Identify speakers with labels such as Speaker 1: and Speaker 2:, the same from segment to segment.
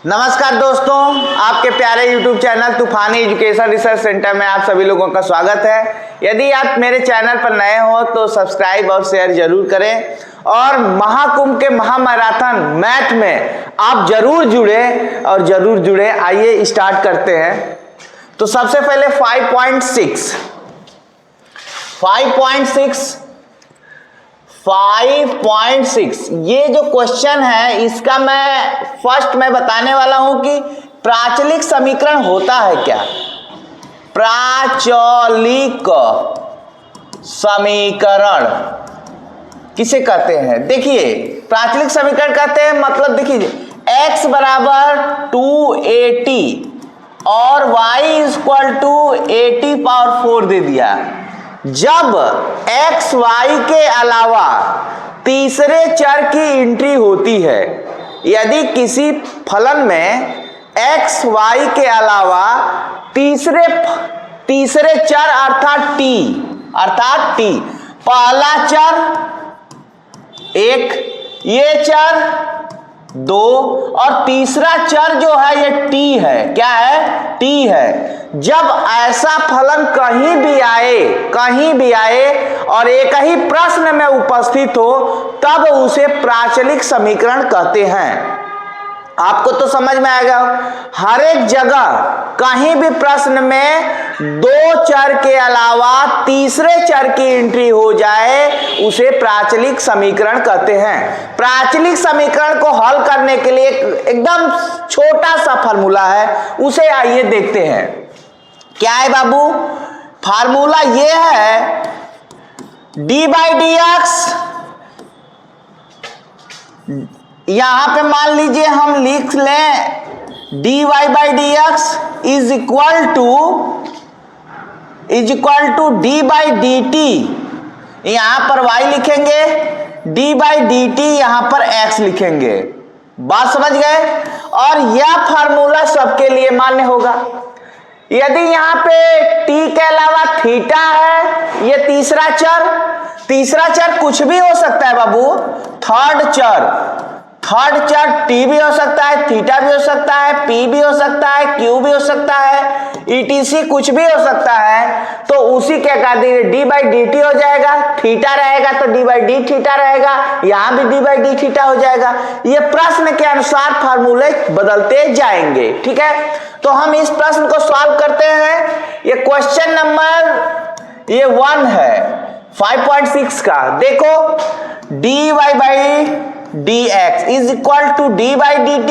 Speaker 1: नमस्कार दोस्तों, आपके प्यारे YouTube चैनल तूफानी एजुकेशन रिसर्च सेंटर में आप सभी लोगों का स्वागत है। यदि आप मेरे चैनल पर नए हो तो सब्सक्राइब और शेयर जरूर करें और महाकुंभ के महामैराथन मैथ में आप जरूर जुड़े। आइए स्टार्ट करते हैं। तो सबसे पहले 5.6 ये जो क्वेश्चन है इसका मैं बताने वाला हूं कि प्राचलिक समीकरण होता है क्या। प्राचलिक समीकरण किसे कहते हैं? देखिए, प्राचलिक समीकरण कहते हैं मतलब देखिए x बराबर 280 और y इक्वल टू 80 पावर 4 दे दिया। जब x y के अलावा तीसरे चर की एंट्री होती है, यदि किसी फलन में x y के अलावा तीसरे चर अर्थात t पहला चर 1, ये चर 2 और तीसरा चर जो है ये t है। क्या है? t है। जब ऐसा फलन कहीं भी आए और एक ही प्रश्न में उपस्थित हो तब उसे प्राचलिक समीकरण कहते हैं। आपको तो समझ में आएगा, हर एक जगह कहीं भी प्रश्न में दो चर के अलावा तीसरे चर की एंट्री हो जाए उसे प्राचलिक समीकरण कहते हैं। प्राचलिक समीकरण को हल करने के लिए एकदम छोटा सा फार्मूला है, उसे आइए देखते हैं। क्या है बाबू? फार्मूला ये है d/dx। यहां पे मान लीजिए हम लिख लें dy/dx is equal to d/dt। यहां पर y लिखेंगे, d/dt यहां पर x लिखेंगे। बात समझ गए? और यह फार्मूला सबके लिए मान्य होगा। यदि यहाँ पे t के अलावा थीटा है, ये तीसरा चर कुछ भी हो सकता है बाबू। थर्ड चर t भी हो सकता है, थीटा भी हो सकता है, p भी हो सकता है, q भी हो सकता है, etc कुछ भी हो सकता है। तो उसी के अकॉर्डिंग d/dt हो जाएगा। थीटा रहेगा तो d/d थीटा रहेगा, यहां भी d/d थीटा हो जाएगा। ये प्रश्न के अनुसार फार्मूले बदलते जाएंगे। ठीक है, तो हम इस प्रश्न को सॉल्व करते हैं। ये क्वेश्चन नंबर 1 है 5.6 का। देखो, dy/dx is equal to d/dt,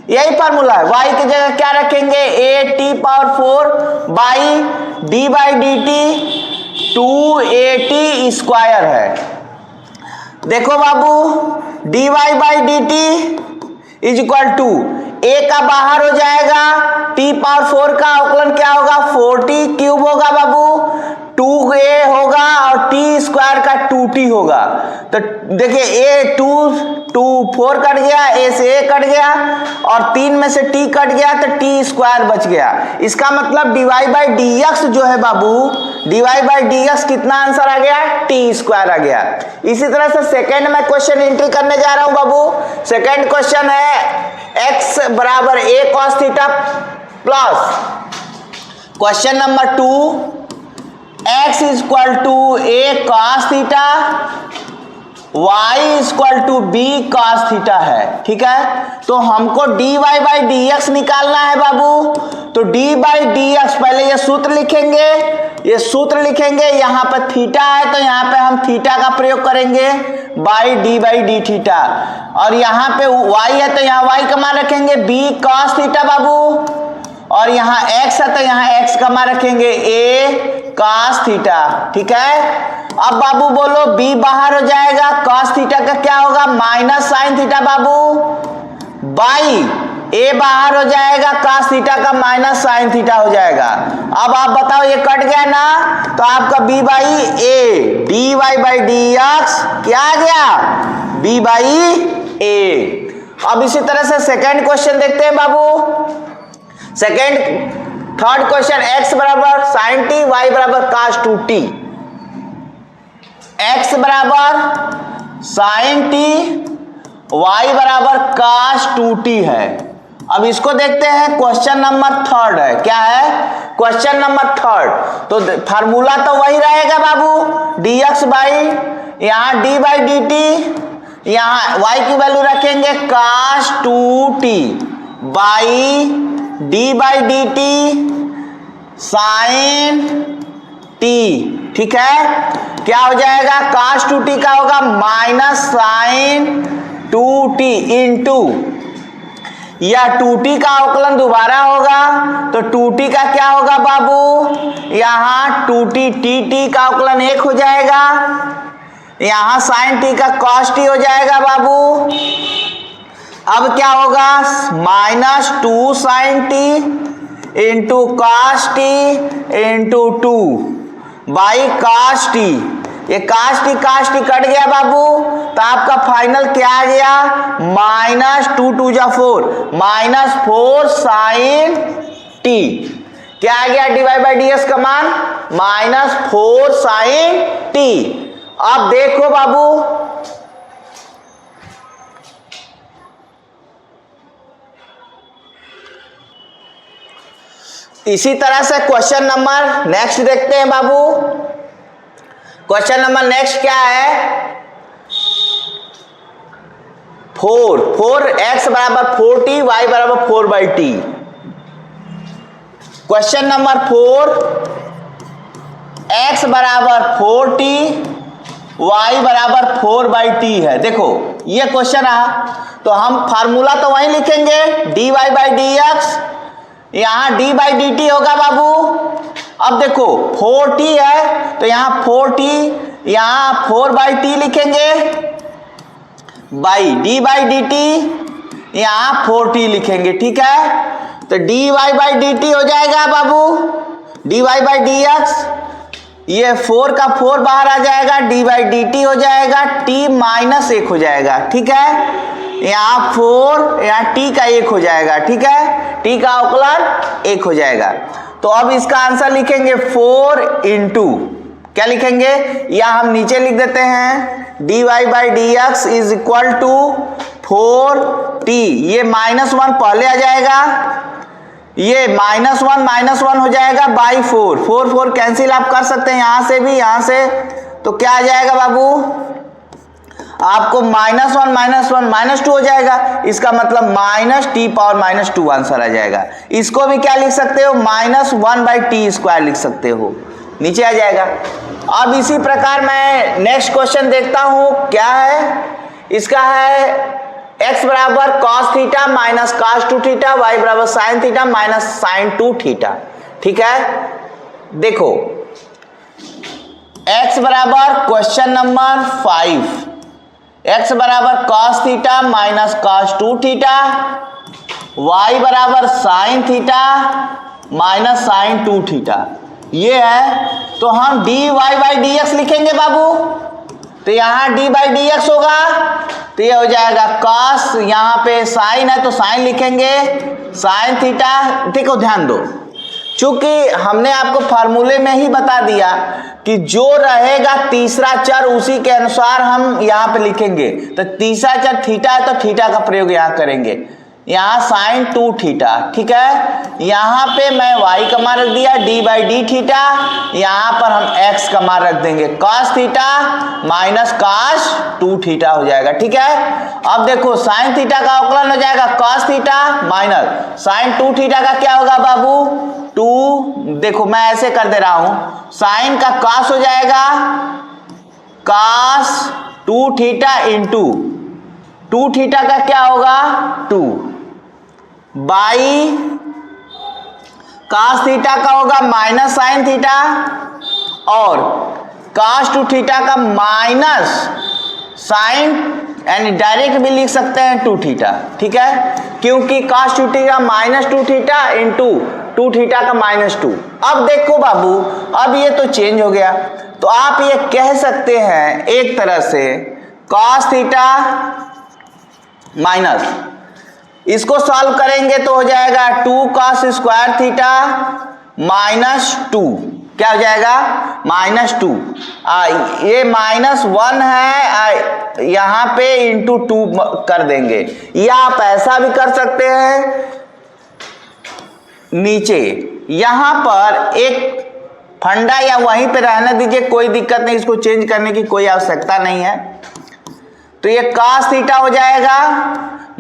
Speaker 1: यही फार्मूला है। y की जगह क्या रखेंगे? at power 4 by d/dt 2at square है। देखो बाबू, dy/dt is equal to a का बाहर हो जाएगा, t पावर 4 का अवकलन क्या होगा? 4t क्यूब होगा बाबू, 2a होगा और t स्क्वायर का 2t होगा। तो देखिए a 4 कट गया, a से a कट गया और 3 में से t कट गया तो t स्क्वायर बच गया। इसका मतलब dy/dx जो है बाबू, dy/dx कितना आंसर आ गया? t स्क्वायर आ गया। इसी तरह से सेकेंड में क्वेश्चन एंट्री करने जा रहा हूं बाबू। सेकेंड क्वेश्चन है x बराबर a cos theta plus question number 2 x equal to a cos theta, y equal to b cos theta है। ठीक है, तो हमको dy/dx निकालना है बाबू। तो d/dx पहले ये सूत्र लिखेंगे, यहाँ पर थीटा है तो यहाँ पे हम थीटा का प्रयोग करेंगे बाई d/d थीटा, और यहाँ पे y है तो यहाँ y का मान रखेंगे b cos थीटा बाबू, और यहाँ x है तो यहाँ x का मान रखेंगे a cos थीटा। ठीक है, अब बाबू बोलो b बाहर हो जाएगा, cos थीटा का क्या होगा? Minus sine theta Babu, by a बाहर हो जाएगा, cos थीटा का माइनस साइन थीटा हो जाएगा। अब आप बताओ, ये कट गया ना, तो आपका b/a dy/dx क्या आ गया? b/a। अब इसी तरह से सेकेंड क्वेश्चन देखते हैं बाबू। थर्ड क्वेश्चन, x बराबर sin t, y बराबर cos 2t। x बराबर sin t, y बराबर cos 2t है। अब इसको देखते हैं, क्वेश्चन नंबर 3 है, क्या है क्वेश्चन नंबर 3। तो फार्मूला तो वही रहेगा बाबू, dx बाई यहाँ d बाई डी टी, यहाँ y की वैल्यू रखेंगे cos 2t by d by D T sin t। ठीक है, क्या हो जाएगा, cos 2t का होगा माइनस sin 2t इंटू, या 2t का अवकलन दोबारा होगा तो 2t का क्या होगा बाबू, यहाँ 2t टी का अवकलन 1 हो जाएगा, यहाँ sin t का cos t हो जाएगा बाबू। अब क्या होगा, minus 2 sin t into cos t into 2 by cos t, ये cos t कट गया बाबू, तो आपका फाइनल क्या आ गया, माइनस 2 2 जा 4 माइनस 4 sin t। क्या आ गया, dy बाई डी एक्स का मान माइनस 4 sin t। अब देखो बाबू, इसी तरह से क्वेश्चन नंबर नेक्स्ट देखते हैं बाबू। क्वेश्चन नंबर नेक्स्ट क्या है, 4x बराबर 4t y बराबर 4 by T. Question number 4, x बराबर 4t y बराबर 4 बाई टी है। देखो ये क्वेश्चन रहा, तो हम फार्मूला तो वही लिखेंगे, dy बाई डी एक्स, यहाँ d बाई डी टी होगा बाबू। अब देखो 4t है तो यहाँ 4t, यहाँ 4 बाई टी लिखेंगे, by d by D T, यहाँ 4t लिखेंगे। ठीक है, तो dy बाई डी टी हो जाएगा बाबू, dy बाई डी एक्स, ये 4 का 4 बाहर आ जाएगा, d बाई डी टी हो जाएगा, t माइनस 1 हो जाएगा। ठीक है, यहाँ 4, यहाँ t का 1 हो जाएगा। ठीक है, t का अवकलन 1 हो जाएगा। तो अब इसका आंसर लिखेंगे 4 इंटू, क्या लिखेंगे, या हम नीचे लिख देते हैं, dy by d x is equal to 4t, ये -1 पहले आ जाएगा, ये -1 हो जाएगा बाई 4 4 कैंसिल आप कर सकते हैं यहां से भी, यहां से, तो क्या आ जाएगा बाबू, आपको -1 -2 हो जाएगा, इसका मतलब -t⁻⁻2 आंसर आ जाएगा। इसको भी क्या लिख सकते हो, -1 बाई टी स्क्वायर लिख सकते हो, नीचे आ जाएगा। अब इसी प्रकार मैं नेक्स्ट क्वेश्चन देखता हूं, क्या है, इसका है x बराबर cos theta minus cos 2 theta, y बराबर sin theta minus sin 2 theta. ठीक है, देखो x बराबर क्वेश्चन नंबर 5, x बराबर cos theta minus cos 2 theta, y बराबर sin theta minus sin 2 theta, ये है। तो हम dy बाई डी एक्स लिखेंगे बाबू, तो यहाँ d बाई डी एक्स होगा, तो ये हो जाएगा cos, यहाँ पे sin है तो sin लिखेंगे, sin थीटा। देखो ध्यान दो, चूंकि हमने आपको फार्मूले में ही बता दिया कि जो रहेगा तीसरा चर उसी के अनुसार हम यहाँ पे लिखेंगे, तो तीसरा चर थीटा है तो थीटा का प्रयोग यहाँ करेंगे, यहाँ sin 2 थीटा। ठीक है, यहाँ पे मैं y का मान रख दिया, d बाई डी थीटा, यहाँ पर हम x का मान रख देंगे, cos theta minus cos 2 theta हो जाएगा। ठीक है, अब देखो sin थीटा का अवकलन हो जाएगा cos theta minus sin 2 theta का क्या होगा बाबू, 2, देखो मैं ऐसे कर दे रहा हूं, sin का cos हो जाएगा cos 2 थीटा इंटू 2 थीटा का क्या होगा 2 बाई cos थीटा का होगा माइनस sin थीटा, और cos 2 थीटा का माइनस sin, यानी डायरेक्ट भी लिख सकते हैं 2 थीटा। ठीक है, क्योंकि cos 2 theta minus 2 theta into 2 theta का -2। अब देखो बाबू, अब ये तो चेंज हो गया, तो आप ये कह सकते हैं एक तरह से cos थीटा माइनस, इसको सॉल्व करेंगे तो हो जाएगा 2 cos स्क्वायर थीटा माइनस 2, क्या हो जाएगा -2, ये -1 है यहाँ पे इंटू 2 कर देंगे, या आप ऐसा भी कर सकते हैं नीचे यहां पर एक फंडा या वहीं पे रहने दीजिए, कोई दिक्कत नहीं, इसको चेंज करने की कोई आवश्यकता नहीं है। तो ये cos थीटा हो जाएगा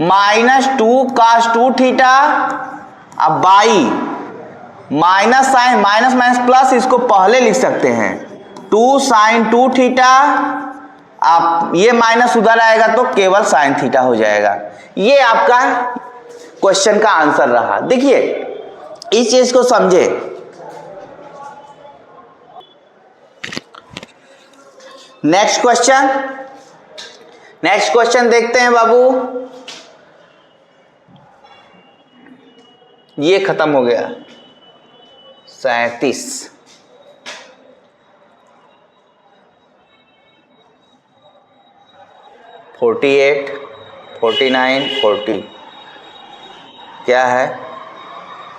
Speaker 1: -2 cos 2 थीटा। अब by minus sine minus minus plus, इसको पहले लिख सकते हैं 2 sin 2 थीटा। आप ये माइनस उधर आएगा तो केवल साइन थीटा हो जाएगा। ये आपका क्वेश्चन का आंसर रहा। देखिए इस चीज को समझे। नेक्स्ट क्वेश्चन देखते हैं बाबू। ये खत्म हो गया 37। (48) 49 40 क्या है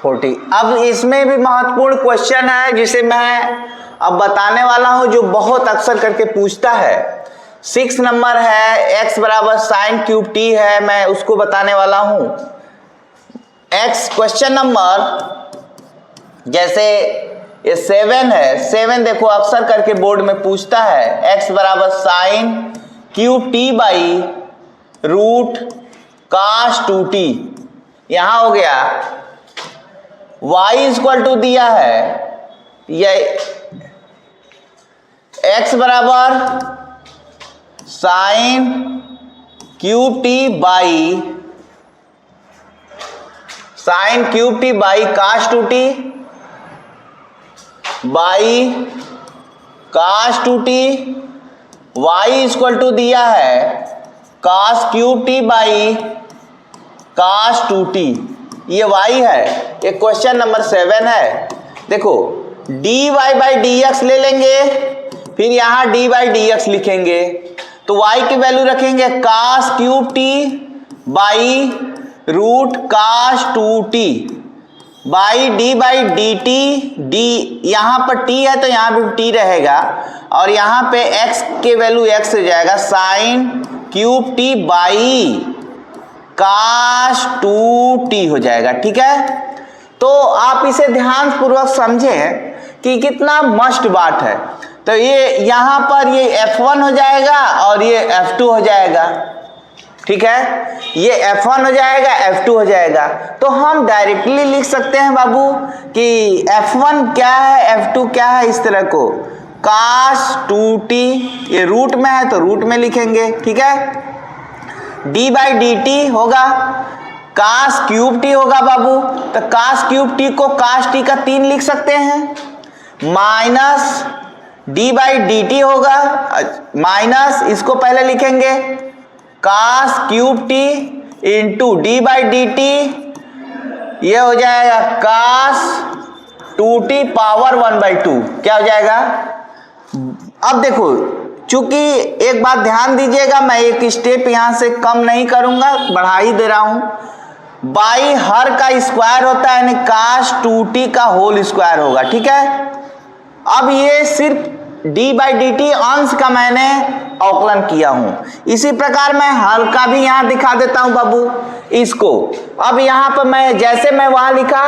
Speaker 1: 40। अब इसमें भी महत्वपूर्ण क्वेश्चन है जिसे मैं अब बताने वाला हूं, जो बहुत अक्सर करके पूछता है। 6 नंबर है, x बराबर साइन क्यूब t है, मैं उसको बताने वाला हूं। x क्वेश्चन नंबर जैसे ये 7 है, 7 देखो अक्सर करके बोर्ड में पूछता है। x बराबर sine cube t by root cos 2t। यहां हो गया y इक्वल टू दिया है, यह x बराबर sine cube t by sine cube t by काश 2t बाई काश 2t। y इक्वल टू दिया है काश क्यूब t बाई काश 2t। ये y है, ये क्वेश्चन नंबर 7 है। देखो dy बाई dx ले लेंगे, फिर यहां dy बाई dx लिखेंगे, तो y की वैल्यू रखेंगे काश cube t by root cos 2t by D by D T. D यहां पर t है तो यहां भी t रहेगा, और यहां पे x के वैल्यू x हो जाएगा साइन क्यूब t बाई काश 2t हो जाएगा। ठीक है, तो आप इसे ध्यान पूर्वक समझें कि कितना मस्ट बात है। तो ये यहां पर ये F1 हो जाएगा और ये F2 हो जाएगा। ठीक है, ये F1 हो जाएगा, F2 हो जाएगा। तो हम डायरेक्टली लिख सकते हैं बाबू कि F1 क्या है, F2 क्या है, इस तरह को काश 2t, ये रूट में है तो रूट में लिखेंगे। ठीक है, d बाई डी टी होगा काश क्यूब टी होगा बाबू, तो काश क्यूब टी को काश टी का 3 लिख सकते हैं, minus d by D T होगा, माइनस इसको पहले लिखेंगे काश cube T into D by D T, ये हो जाएगा काश 2t पावर 1/2। क्या हो जाएगा? अब देखो, चूंकि एक बात ध्यान दीजिएगा, मैं एक स्टेप यहां से कम नहीं करूंगा, बढ़ा ही दे रहा हूं। बाई हर का स्क्वायर होता है, यानी काश 2t का होल स्क्वायर होगा। ठीक है, अब ये सिर्फ d बाई डी टी अंश का मैंने अवकलन किया हूं। इसी प्रकार मैं हल का भी यहां दिखा देता हूं बाबू इसको। अब यहां पर मैं जैसे मैं वहां लिखा,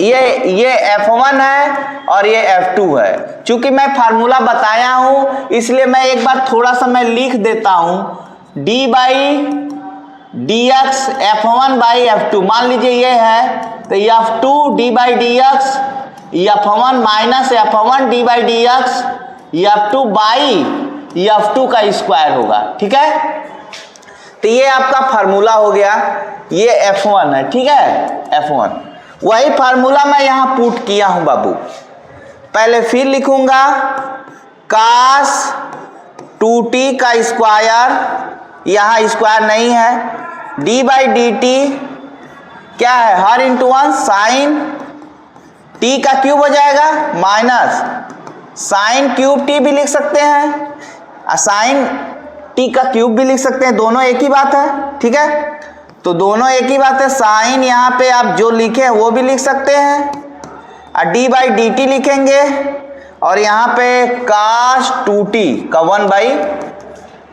Speaker 1: ये F1 है और ये F2 है। चूंकि मैं फार्मूला बताया हूं इसलिए मैं एक बार थोड़ा सा मैं लिख देता हूं, d by d x F1 by F2। मान लीजिए ये है तो F2 d by d x, F1 minus F1 d by d x, F2 by F2 का स्क्वायर होगा। ठीक है, तो ये आपका फार्मूला हो गया, ये F1 है। ठीक है, F1 वही फार्मूला मैं यहां पुट किया हूं बाबू। पहले फिर लिखूंगा काश 2t का स्क्वायर, यहां स्क्वायर नहीं है, d बाई डी टी क्या है, हर इंटू 1 साइन t का क्यूब हो जाएगा, माइनस साइन क्यूब t भी लिख सकते हैं, साइन t का क्यूब भी लिख सकते हैं, दोनों एक ही बात है। ठीक है, तो दोनों एक ही बात है। साइन यहाँ पे आप जो लिखे हैं वो भी लिख सकते हैं, और d बाई डी टी लिखेंगे, और यहाँ पे काश 2t का 1 बाई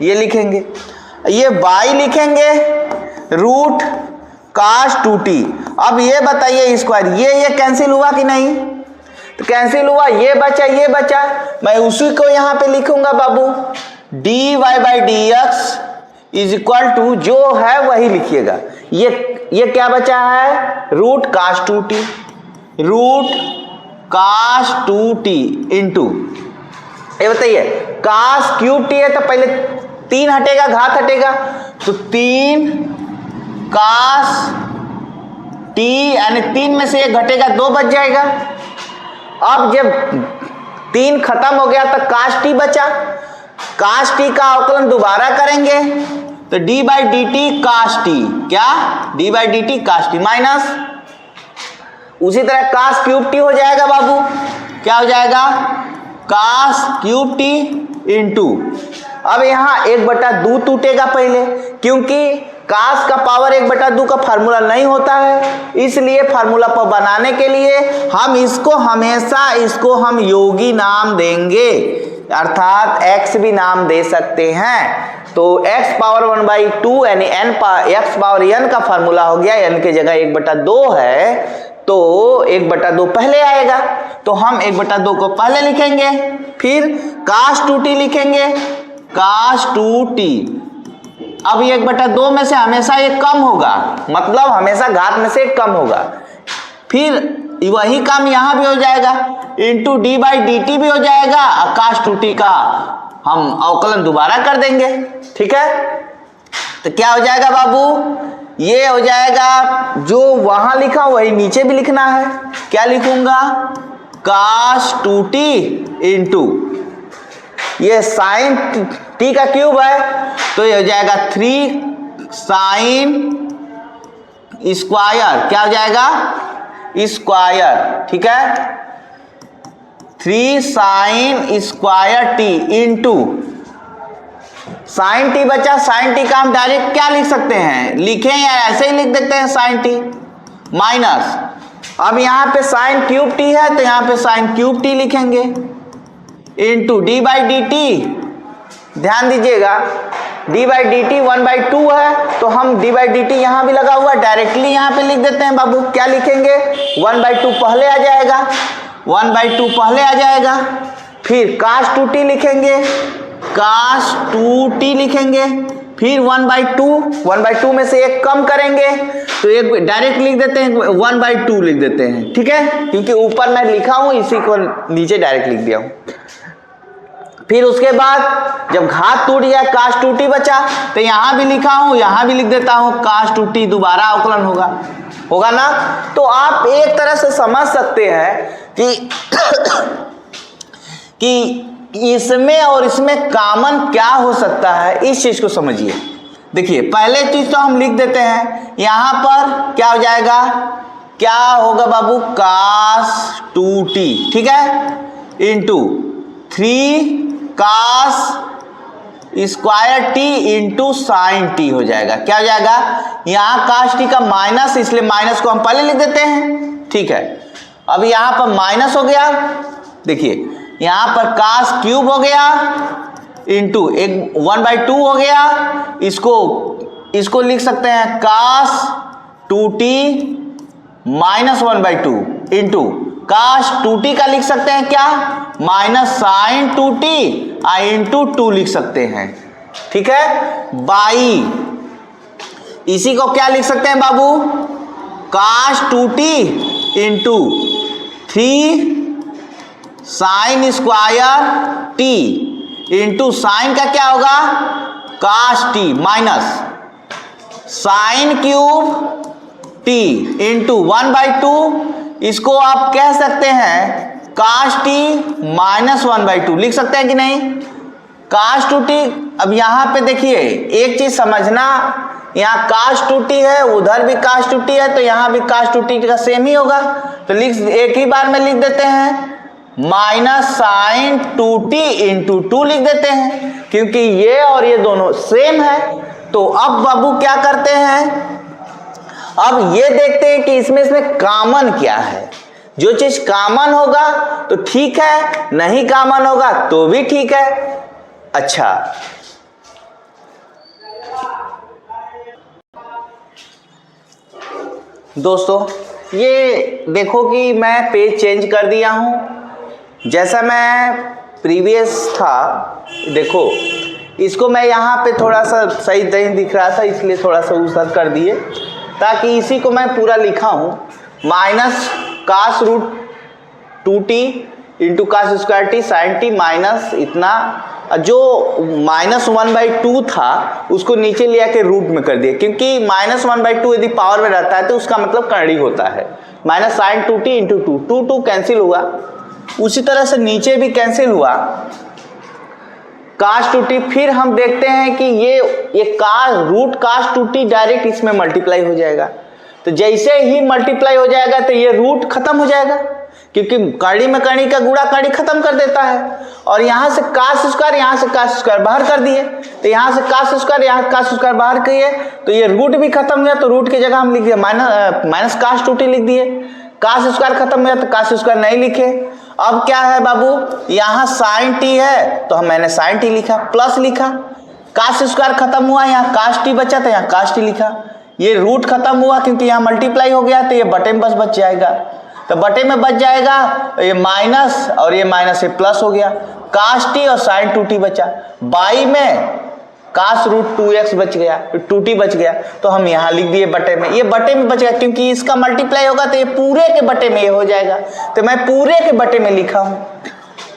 Speaker 1: ये लिखेंगे, ये बाई लिखेंगे रूट cos 2t। अब ये बताइए स्क्वायर, ये कैंसिल हुआ कि नहीं? तो कैंसिल हुआ, ये बचा, मैं उसी को यहां पे लिखूंगा बाबू, dy by d x is equal to, जो है वही लिखिएगा। ये क्या बचा है? Root cos 2t, root cos 2t into, ये बताइए cos क्यूब टी है तो पहले 3 हटेगा, घात हटेगा, तो 3 cos t, यानी 3 में से 1 घटेगा, 2 बच जाएगा। अब जब 3 खत्म हो गया तो cos t बचा, cos t का अवकलन दोबारा करेंगे तो d by D T cos t, क्या d by D T cos t minus, उसी तरह cos क्यूब t हो जाएगा बाबू, क्या हो जाएगा? cos क्यूब t इंटू, अब यहां 1/2 टूटेगा पहले, क्योंकि cos का पावर 1/2 का फार्मूला नहीं होता है, इसलिए फार्मूला पर बनाने के लिए हम इसको हमेशा हम योगी नाम देंगे, अर्थात x भी नाम दे सकते हैं। तो x पावर 1/2 यानी x पावर n का फार्मूला हो गया, n की जगह 1/2 है तो 1/2 पहले आएगा, तो हम 1/2 को पहले लिखेंगे, फिर cos 2t लिखेंगे, cos 2t। अब ये 1/2 में से हमेशा ये कम होगा, मतलब हमेशा घात में से कम होगा, फिर वही काम यहां भी हो जाएगा, into D by D T भी हो जाएगा, cos 2t का हम अवकलन दोबारा कर देंगे, ठीक है। तो क्या हो जाएगा बाबू? ये हो जाएगा, जो वहां लिखा वही नीचे भी लिखना है, क्या लिखूंगा? cos 2t इंटू, ये साइन t का क्यूब है तो ये हो जाएगा 3 साइन स्क्वायर, क्या हो जाएगा? स्क्वायर, ठीक है, 3 sine square t into sine t बचा, साइन t का हम डायरेक्ट क्या लिख सकते हैं, लिखें या ऐसे ही लिख देते हैं साइन t माइनस, अब यहाँ पे साइन क्यूब t है तो यहाँ पे साइन क्यूब t लिखेंगे, into D by D T, ध्यान दीजिएगा d बाई डी टी 1/2 है तो हम d बाई डी टी यहाँ भी लगा हुआ, डायरेक्टली यहाँ पे लिख देते हैं बाबू, क्या लिखेंगे? 1/2 पहले आ जाएगा, 1/2 पहले आ जाएगा, फिर cos 2t लिखेंगे, cos 2t लिखेंगे, फिर 1/2 में से 1 कम करेंगे तो एक डायरेक्ट लिख देते हैं, 1/2 लिख देते हैं, ठीक है, क्योंकि ऊपर मैं लिखा हूं इसी को नीचे डायरेक्ट लिख दिया हूं। फिर उसके बाद जब घात टूट गया, cos 2t बचा, तो यहां भी लिखा हूं, यहां भी लिख देता हूं cos 2t, दोबारा अवकलन होगा ना। तो आप एक तरह से समझ सकते हैं कि इसमें और इसमें कॉमन क्या हो सकता है, इस चीज को समझिए। देखिए पहले चीज तो हम लिख देते हैं, यहां पर क्या हो जाएगा, क्या होगा बाबू? cos 2t, ठीक है, into 3 cos square t into sine t हो जाएगा, क्या हो जाएगा? यहाँ cos t का माइनस, इसलिए माइनस को हम पहले लिख देते हैं, ठीक है। अब यहाँ पर माइनस हो गया, देखिए यहाँ पर cos क्यूब हो गया इंटू 1/2 हो गया, इसको लिख सकते हैं cos 2t minus 1/2 into cos 2t का लिख सकते हैं क्या? माइनस साइन 2t इंटू 2 लिख सकते हैं, ठीक है, बाई इसी को क्या लिख सकते हैं बाबू? cos 2t into 3 sine square t into sine का क्या होगा? cos t minus sign cube t into 1/2, इसको आप कह सकते हैं cos t माइनस 1/2 लिख सकते हैं कि नहीं? cos 2t, अब यहां पे देखिए एक चीज समझना, यहाँ cos 2t है, उधर भी cos 2t है, तो यहाँ भी cos 2t का सेम ही होगा, तो एक ही बार में लिख देते हैं, माइनस साइन 2t इंटू 2 लिख देते हैं, क्योंकि ये और ये दोनों सेम है। तो अब बाबू क्या करते हैं, अब ये देखते हैं कि इसमें कॉमन क्या है। जो चीज कॉमन होगा तो ठीक है, नहीं कॉमन होगा तो भी ठीक है। अच्छा, दोस्तों ये देखो कि मैं पेज चेंज कर दिया हूँ। जैसा मैं प्रीवियस था, देखो इसको मैं यहाँ पे थोड़ा सा सही नहीं दिख रहा था, इसलिए थोड़ा सा ऊपर कर दिए, ताकि इसी को मैं पूरा लिखा हूँ minus cos root 2t into cos square t sine t minus इतना, जो -1/2 था उसको नीचे ले आके रूट में कर दिया, क्योंकि -1/2 यदि पावर में रहता है तो उसका मतलब कर्णी होता है। Minus sign 2t into 2 cancel हुआ, उसी तरह से नीचे भी कैंसिल हुआ काश 2t। फिर हम देखते हैं कि ये काश रूट काश 2t डायरेक्ट इसमें मल्टीप्लाई हो जाएगा, तो जैसे ही मल्टीप्लाई हो जाएगा तो ये रूट खत्म हो जाएगा, क्योंकि कर्णी में कर्णी का गुणा कर्णी खत्म कर देता है। और यहाँ से कास स्क्वायर, यहाँ से कास स्क्वायर बाहर कर दिए, तो यहाँ से कास स्क्वायर, यहाँ कास स्क्वायर बाहर किए, तो ये रूट भी खत्म हुआ, तो रूट की जगह हम लिख दिए माइनस कास 2t लिख दिए। कास स्क्वायर खत्म हुआ तो कास स्क्वायर नहीं लिखे। अब क्या है बाबू, यहाँ साइन टी है तो मैंने साइन टी लिखा, प्लस लिखा। कास स्क्वायर खत्म हुआ, यहाँ कास टी बचा तो यहाँ कास टी लिखा। ये रूट खत्म हुआ क्योंकि यहाँ मल्टीप्लाई हो गया, तो ये बटे में बस बच जाएगा, तो बटे में बच जाएगा, ये माइनस और ये माइनस से प्लस हो गया, कास टी और साइन 2t बचा। बाई में कास रूट 2x बच गया, 2t बच गया, तो हम यहाँ लिख दिए बटे में, ये बटे में बच गया क्योंकि इसका मल्टीप्लाई होगा तो ये पूरे के बटे में ये हो जाएगा, तो मैं पूरे के बटे में लिखा हूँ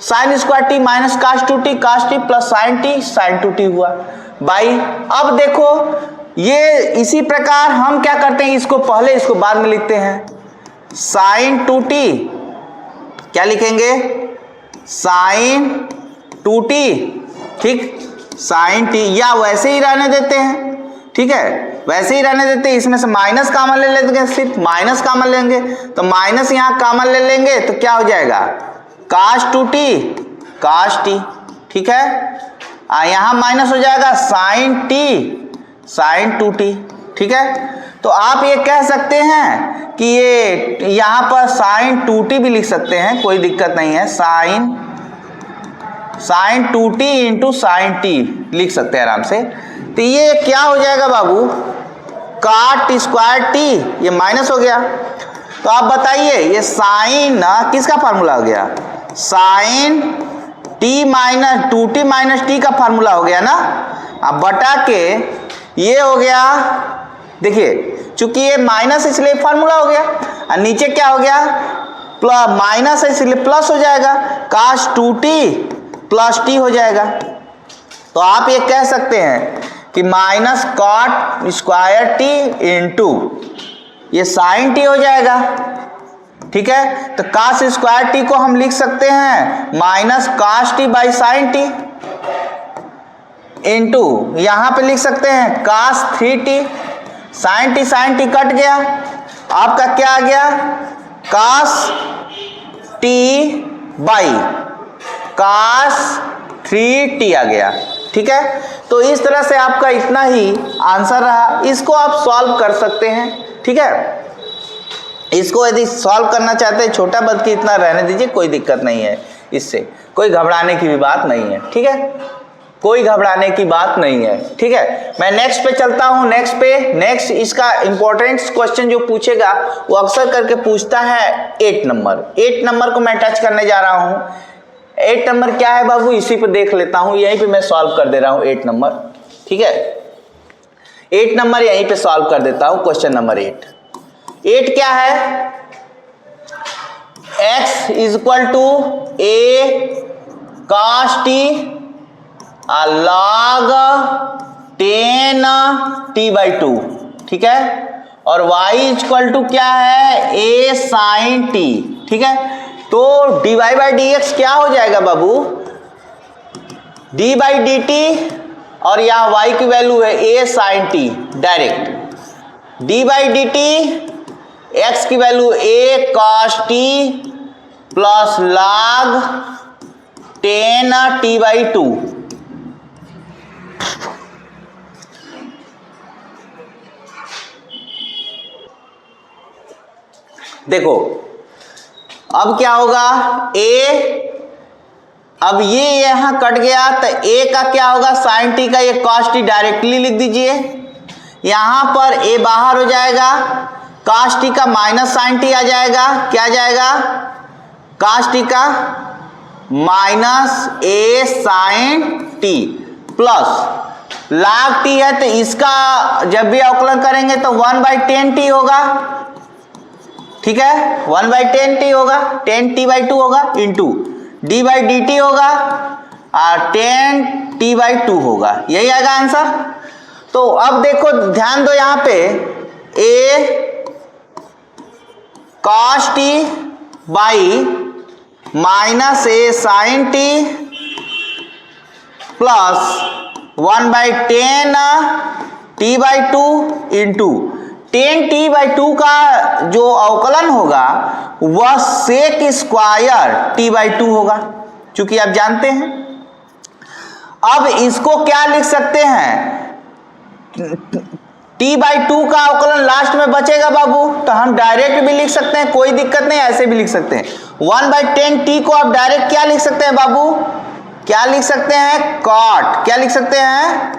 Speaker 1: sine square t minus cos 2t cos t plus sine t sine 2t हुआ बाई। अब देखो ये इसी प्रकार हम क्या करते हैं, इसको पहले इसको बाद में लिखते हैं। साइन 2t क्या लिखेंगे, साइन 2t, ठीक, साइन टी, या वैसे ही रहने देते हैं, ठीक है, वैसे ही रहने देते हैं। इसमें से माइनस कॉमन ले लेंगे, सिर्फ माइनस कॉमन लेंगे, तो माइनस यहाँ कॉमन ले लेंगे तो क्या हो जाएगा, काश 2t काश टी, ठीक है, यहाँ माइनस हो जाएगा साइन टी साइन 2t, ठीक है। तो आप ये कह सकते हैं कि ये यहाँ पर साइन 2t भी लिख सकते हैं, कोई दिक्कत नहीं है, sign 2t into sine T लिख सकते हैं आराम से। तो ये क्या हो जाएगा बाबू, काट स्क्वायर टी, ये माइनस हो गया। तो आप बताइए ये साइन किसका फार्मूला हो गया, sine t minus 2t minus t का फार्मूला हो गया ना। अब बटा के ये हो गया, देखिए चूंकि ये माइनस इसलिए फार्मूला हो गया, और नीचे क्या हो गया, प्लस माइनस है इसलिए प्लस हो जाएगा, काश 2t प्लस टी हो जाएगा। तो आप ये कह सकते हैं कि minus cot square t into ये साइन टी हो जाएगा, ठीक है। तो कास स्क्वायर टी को हम लिख सकते हैं minus cos t by sine t into यहाँ पे लिख सकते हैं कास 3t, साइन टी कट गया, आपका क्या आ गया, कास टी बाई कास 3t आ गया, ठीक है। तो इस तरह से आपका इतना ही आंसर रहा, इसको आप सॉल्व कर सकते हैं, ठीक है। इसको यदि सॉल्व करना चाहते हैं, छोटा बद की इतना रहने दीजिए, कोई दिक्कत नहीं है, इससे कोई घबराने की भी बात नहीं है, ठीक है, कोई घबराने की बात नहीं है, ठीक है। मैं नेक्स्ट पे चलता हूं, नेक्स्ट इसका इंपॉर्टेंट क्वेश्चन जो पूछेगा वो अक्सर करके पूछता है 8 नंबर को मैं टच करने जा रहा हूं। 8 नंबर क्या है बाबू, इसी पे देख लेता हूं, यहीं पे मैं सॉल्व कर दे रहा हूं 8 नंबर, ठीक है। 8 नंबर यहीं पे सॉल्व कर देता हूं, क्वेश्चन नंबर 8 क्या है, x is equal to a cos t log 10t/2, ठीक है, और y इज इक्वल टू क्या है, a sin t, ठीक है। तो dy बाई dx क्या हो जाएगा बाबू, d बाई dt, और यहाँ y की वैल्यू है a sin t direct, d by dt, x की value a cos t plus log 10t/2, देखो अब क्या होगा, अब ये यहां कट गया तो a का क्या होगा, साइन टी का, ये कॉस टी डायरेक्टली लिख दीजिए, यहां पर a बाहर हो जाएगा, cos t का माइनस साइन टी आ जाएगा, क्या आ जाएगा, cos t का minus a sine t plus log t है तो इसका जब भी अवकलन करेंगे तो 1/10t होगा, ठीक है, 1/10t होगा, 10t/2 होगा इंटू d/dt होगा और 10t/2 होगा, यही आएगा आंसर। तो अब देखो ध्यान दो यहां पे a cos t by minus a sin t plus 1/10 t/2 into 10t/2 का जो अवकलन होगा वह सेक स्क्वायर t/2 होगा, क्योंकि आप जानते हैं। अब इसको क्या लिख सकते हैं, t/2 का अवकलन लास्ट में बचेगा बाबू, तो हम डायरेक्ट भी लिख सकते हैं, कोई दिक्कत नहीं, ऐसे भी लिख सकते हैं। 1/10t को आप डायरेक्ट क्या लिख सकते हैं बाबू, क्या लिख सकते हैं, cot, क्या लिख सकते हैं,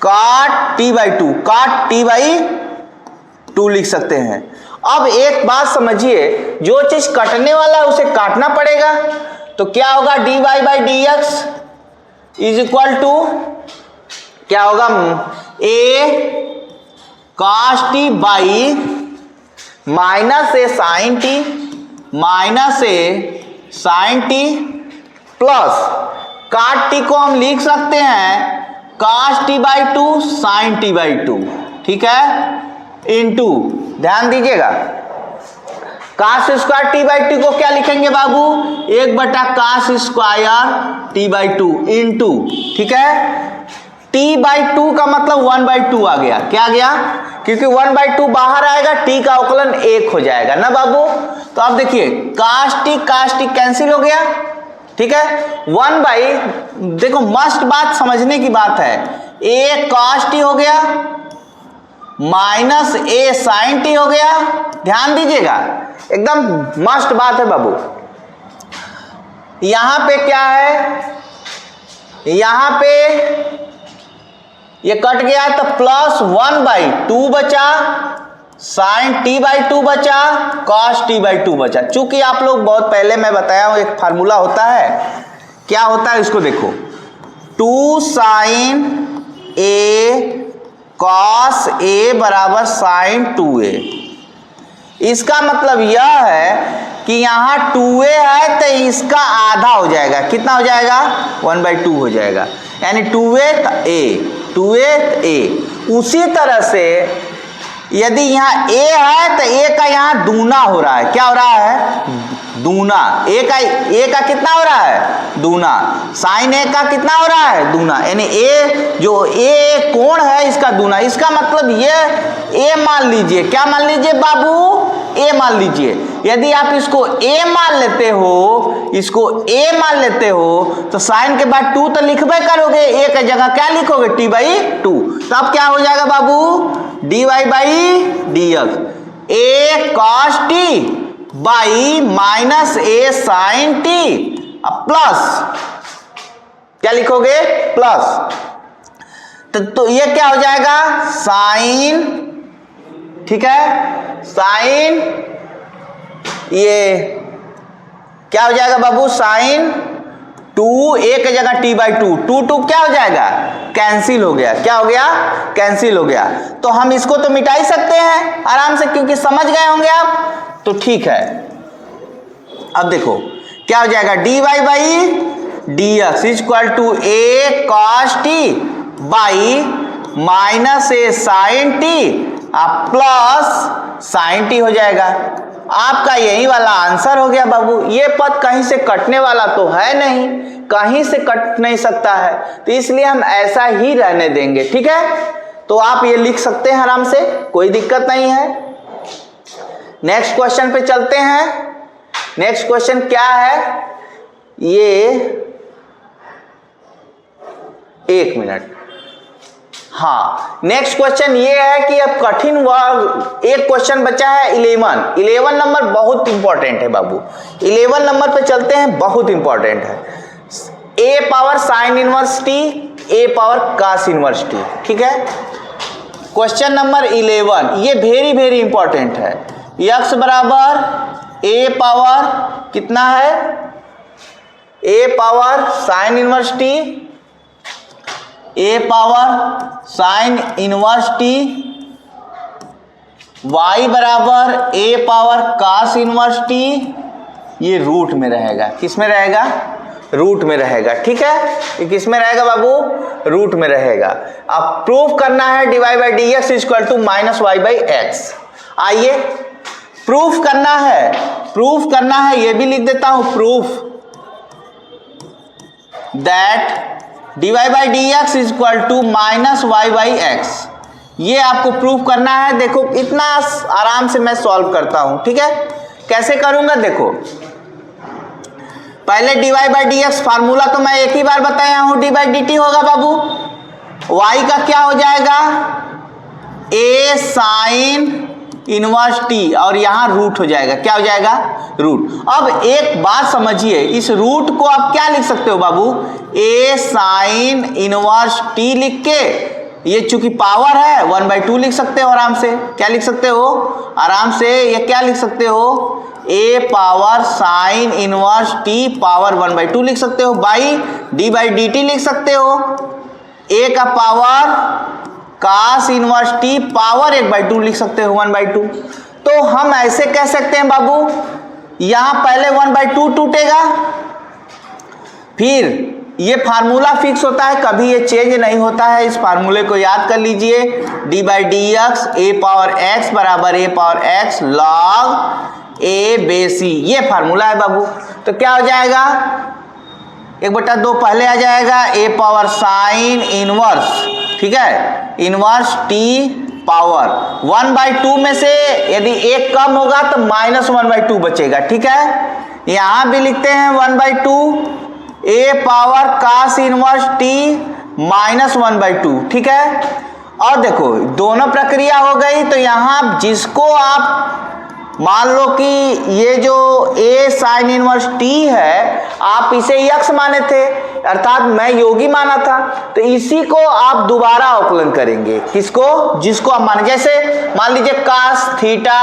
Speaker 1: cot t/2, cot t/2 लिख सकते हैं। अब एक बात समझिए, जो चीज कटने वाला है उसे काटना पड़ेगा, तो क्या होगा, dy/dx इज इक्वल टू क्या होगा, a cos t by minus a sin t minus a sin t plus cot t को हम लिख सकते हैं cos t/2 sin t/2, ठीक है, इंटू ध्यान दीजिएगा cos स्क्वायर t/2 को क्या लिखेंगे बाबू, 1/cos स्क्वायर t/2 इंटू, ठीक है, t/2 का मतलब 1/2 आ गया, क्या आ गया, क्योंकि 1/2 बाहर आएगा, t का अवकलन 1 हो जाएगा ना बाबू। तो अब देखिए cos t कैंसिल हो गया, ठीक है, देखो मस्ट बात समझने की बात है, a cos t हो गया माइनस a sin t हो गया, ध्यान दीजिएगा एकदम मस्ट बात है बाबू। यहां पे क्या है, यहां पे ये कट गया तो प्लस 1/2 बचा, sin t/2 बचा, cos t/2 बचा। चूंकि आप लोग बहुत पहले मैं बताया हूं एक फार्मूला होता है, क्या होता है इसको देखो, 2 sin a cos a बराबर sin 2a। इसका मतलब यह है कि यहां 2a है तो इसका आधा हो जाएगा, कितना हो जाएगा, 1/2 हो जाएगा, यानी 2a a। उसी तरह से यदि यहाँ a है तो a का यहाँ दूना हो रहा है, क्या हो रहा है, दूना, a का कितना हो रहा है, दूना, साइन a का कितना हो रहा है, दूना, यानी a जो a कोण है इसका दूना। इसका मतलब ये a मान लीजिए, क्या मान लीजिए बाबू, a मान लीजिए। यदि आप इसको a मान लेते हो, इसको a मान लेते हो तो साइन के बाद 2 तो लिखबे करोगे, a की जगह क्या लिखोगे, t/2। तब क्या हो जाएगा बाबू, dy/dx a cos t by minus a sin t plus क्या लिखोगे, प्लस, तो ये क्या हो जाएगा, साइन, ठीक है, साइन, ये क्या हो जाएगा बाबू, साइन 2 a की जगह t/2, 2 क्या हो जाएगा, कैंसिल हो गया, क्या हो गया, कैंसिल हो गया। तो हम इसको तो मिटा ही सकते हैं आराम से, क्योंकि समझ गए होंगे आप, तो ठीक है। अब देखो क्या हो जाएगा, dy/dx is equal to a cos t by minus a sin t plus sin t हो जाएगा। आपका यही वाला आंसर हो गया बाबू। ये पद कहीं से कटने वाला तो है नहीं, कहीं से कट नहीं सकता है, तो इसलिए हम ऐसा ही रहने देंगे, ठीक है। तो आप ये लिख सकते हैं आराम से, कोई दिक्कत नहीं है। नेक्स्ट क्वेश्चन पे चलते हैं। नेक्स्ट क्वेश्चन क्या है, ये एक मिनट, हाँ, नेक्स्ट क्वेश्चन ये है कि अब कठिन वर्ग, एक क्वेश्चन बचा है 11 नंबर, बहुत इंपॉर्टेंट है बाबू। 11 नंबर पे चलते हैं, बहुत इंपॉर्टेंट है। a power sine inverse t, a power cos inverse t, ठीक है। क्वेश्चन नंबर 11, ये वेरी वेरी इंपॉर्टेंट है। x बराबर a पावर कितना है, a power sine inverse t, a power sine inverse t, y बराबर a power cos inverse t, ये root में रहेगा। किस में रहेगा, रूट में रहेगा। ठीक है, ये किस में रहेगा बाबू, रूट में रहेगा। अब प्रूफ करना है dy by d x equal to minus y by x. आइए प्रूफ करना है, प्रूफ करना है, ये भी लिख देता हूं, proof that dy by d x equal to minus y by x. ये आपको प्रूफ करना है। देखो इतना आराम से मैं सॉल्व करता हूं। ठीक है, कैसे करूंगा, देखो पहले dy by d x formula तो मैं एक ही बार बताया हूं, डी बाई डी टी होगा बाबू। y का क्या हो जाएगा, a साइन इनवर्स t, और यहां रूट हो जाएगा। क्या हो जाएगा, रूट। अब एक बात समझिए, इस रूट को आप क्या लिख सकते हो बाबू, a साइन इनवर्स t लिख के, ये चूंकि पावर है 1/2 लिख सकते हो आराम से। क्या लिख सकते हो आराम से, ये क्या लिख सकते हो, a power sine inverse t power 1/2 लिख सकते हो, by d by D T लिख सकते हो, a का power cos inverse t power 1/2 लिख सकते हो 1/2। तो हम ऐसे कह सकते हैं बाबू, यहां पहले 1/2 टूटेगा, फिर ये फार्मूला फिक्स होता है, कभी ये चेंज नहीं होता है। इस फार्मूले को याद कर लीजिए, D by d x A power x बराबर ए पावर एक्स लॉग ए बे सी, ये फार्मूला है बाबू। तो क्या हो जाएगा, 1/2 पहले आ जाएगा, ए पावर साइन इनवर्स, ठीक है, इनवर्स टी पावर 1/2 में से यदि एक कम होगा तो माइनस 1/2 बचेगा। ठीक है, यहां भी लिखते हैं 1/2 a power cos inverse t minus 1/2। ठीक है, और देखो दोनों प्रक्रिया हो गई। तो यहां जिसको आप मान लो कि ये जो a साइन इनवर्स t है, आप इसे x माने थे, अर्थात मैं योगी माना था, तो इसी को आप दोबारा अवकलन करेंगे। किसको, जिसको आप माने, जैसे मान लीजिए cos थीटा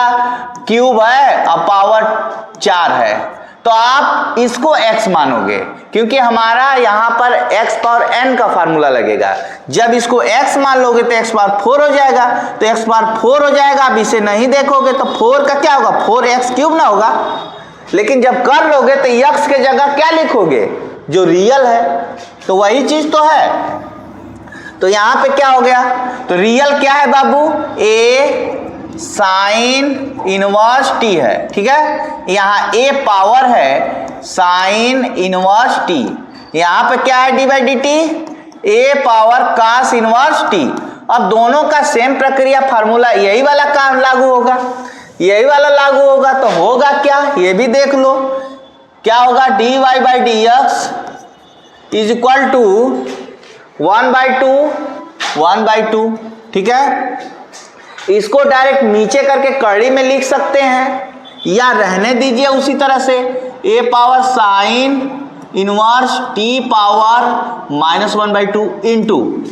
Speaker 1: क्यूब है और पावर 4 है, तो आप इसको x मानोगे, क्योंकि हमारा यहां पर x पावर n का फार्मूला लगेगा। जब इसको x मान लोगे तो x पावर 4 हो जाएगा, तो x पावर 4 हो जाएगा। अब इसे नहीं देखोगे तो 4 का क्या होगा, 4x क्यूब ना होगा। लेकिन जब कर लोगे तो x के जगह क्या लिखोगे, जो रियल है, तो वही चीज तो है। तो यहां पे क्या हो गया, तो रियल क्या है बाबू, a साइन इनवर्स t है। ठीक है, यहाँ a पावर है साइन इनवर्स t, यहाँ पे क्या है D by D T, a power cos inverse t। अब दोनों का सेम प्रक्रिया फार्मूला यही वाला काम लागू होगा, यही वाला लागू होगा। तो होगा क्या, ये भी देख लो, क्या होगा, d y by d x is equal to 1/2। ठीक है, इसको डायरेक्ट नीचे करके कड़ी में लिख सकते हैं, या रहने दीजिए उसी तरह से, a power sine inverse t power minus 1/2 into,